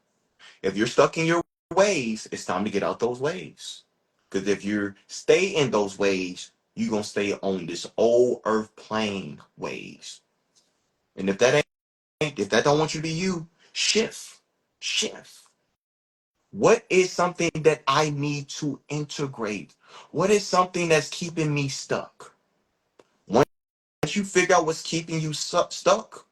If you're stuck in your ways, it's time to get out those ways. Because if you stay in those ways, you're going to stay on this old earth plane ways. And if that don't want you to be you, shift. Shift. What is something that I need to integrate? What is something that's keeping me stuck? Once you figure out what's keeping you stuck,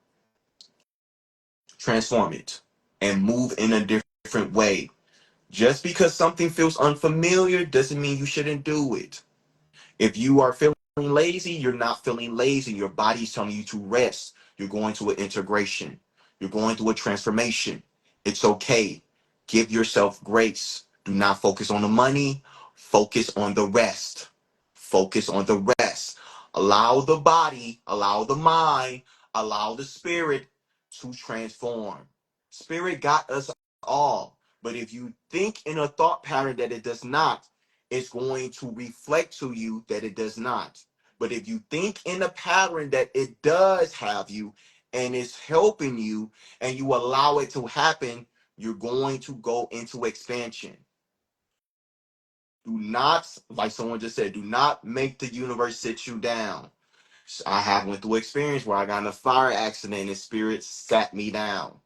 transform it and move in a different way. Just because something feels unfamiliar doesn't mean you shouldn't do it. If you are feeling lazy, you're not feeling lazy. Your body's telling you to rest. You're going through an integration. You're going through a transformation. It's okay. Give yourself grace. Do not focus on the money. Focus on the rest. Focus on the rest. Allow the body, allow the mind, allow the spirit to transform. Spirit got us all. But if you think in a thought pattern that it does not, it's going to reflect to you that it does not. But if you think in a pattern that it does have you and it's helping you and you allow it to happen, you're going to go into expansion. Do not, like someone just said, do not make the universe sit you down. I have went through experience where I got in a fire accident and spirit sat me down.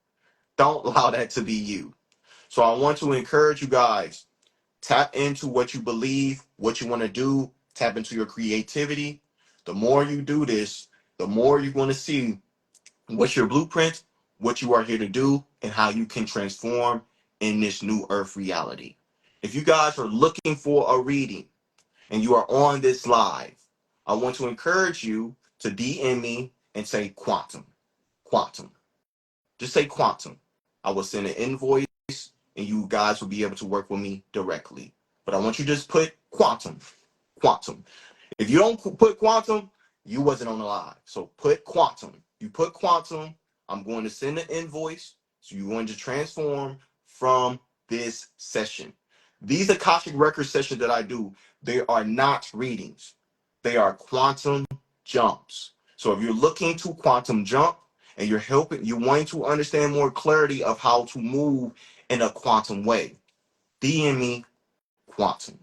Don't allow that to be you. So I want to encourage you guys, tap into what you believe, what you want to do, tap into your creativity. The more you do this, the more you're going to see what's your blueprint, what you are here to do, and how you can transform in this new earth reality. If you guys are looking for a reading and you are on this live, I want to encourage you to DM me and say quantum, quantum. Just say quantum. I will send an invoice and you guys will be able to work with me directly. But I want you to just put quantum, quantum. If you don't put quantum, you wasn't on the live. So put quantum. You put quantum, I'm going to send an invoice. So you're going to transform from this session. These Akashic record sessions that I do, they are not readings. They are quantum jumps. So if you're looking to quantum jump and you're wanting to understand more clarity of how to move in a quantum way, DM me quantum.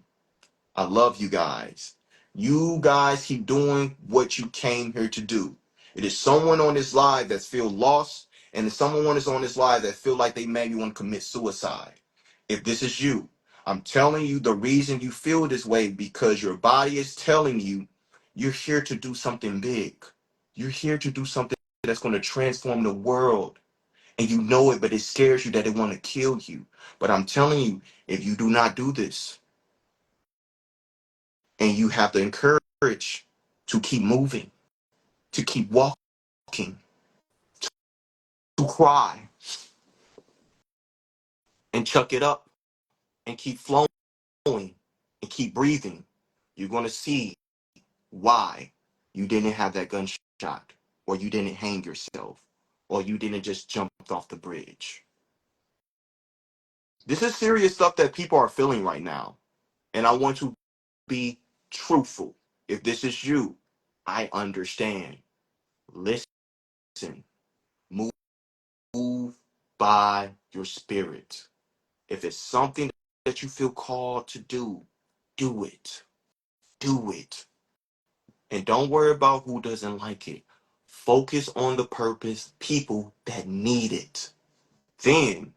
I love you guys. You guys keep doing what you came here to do. It is someone on this live that feel lost, and it's someone is on this live that feel like they maybe want to commit suicide. If this is you, I'm telling you the reason you feel this way because your body is telling you you're here to do something big. You're here to do something that's going to transform the world. And you know it, but it scares you that it want to kill you. But I'm telling you, if you do not do this, and you have the courage to keep moving, to keep walking, to cry and chuck it up and keep flowing and keep breathing. You're going to see why you didn't have that gunshot, or you didn't hang yourself, or you didn't just jump off the bridge. This is serious stuff that people are feeling right now. And I want to be truthful. If this is you, I understand. Listen, move by your spirit. If it's something that you feel called to do, do it. Do it. And don't worry about who doesn't like it. Focus on the purpose, people that need it. Then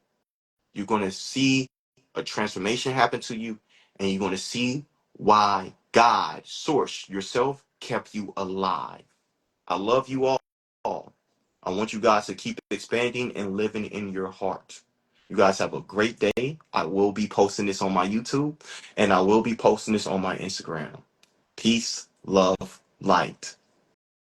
you're going to see a transformation happen to you, and you're going to see why God, Source, yourself, kept you alive. I love you all. I want you guys to keep expanding and living in your heart. You guys have a great day. I will be posting this on my YouTube and I will be posting this on my Instagram. Peace, love, light.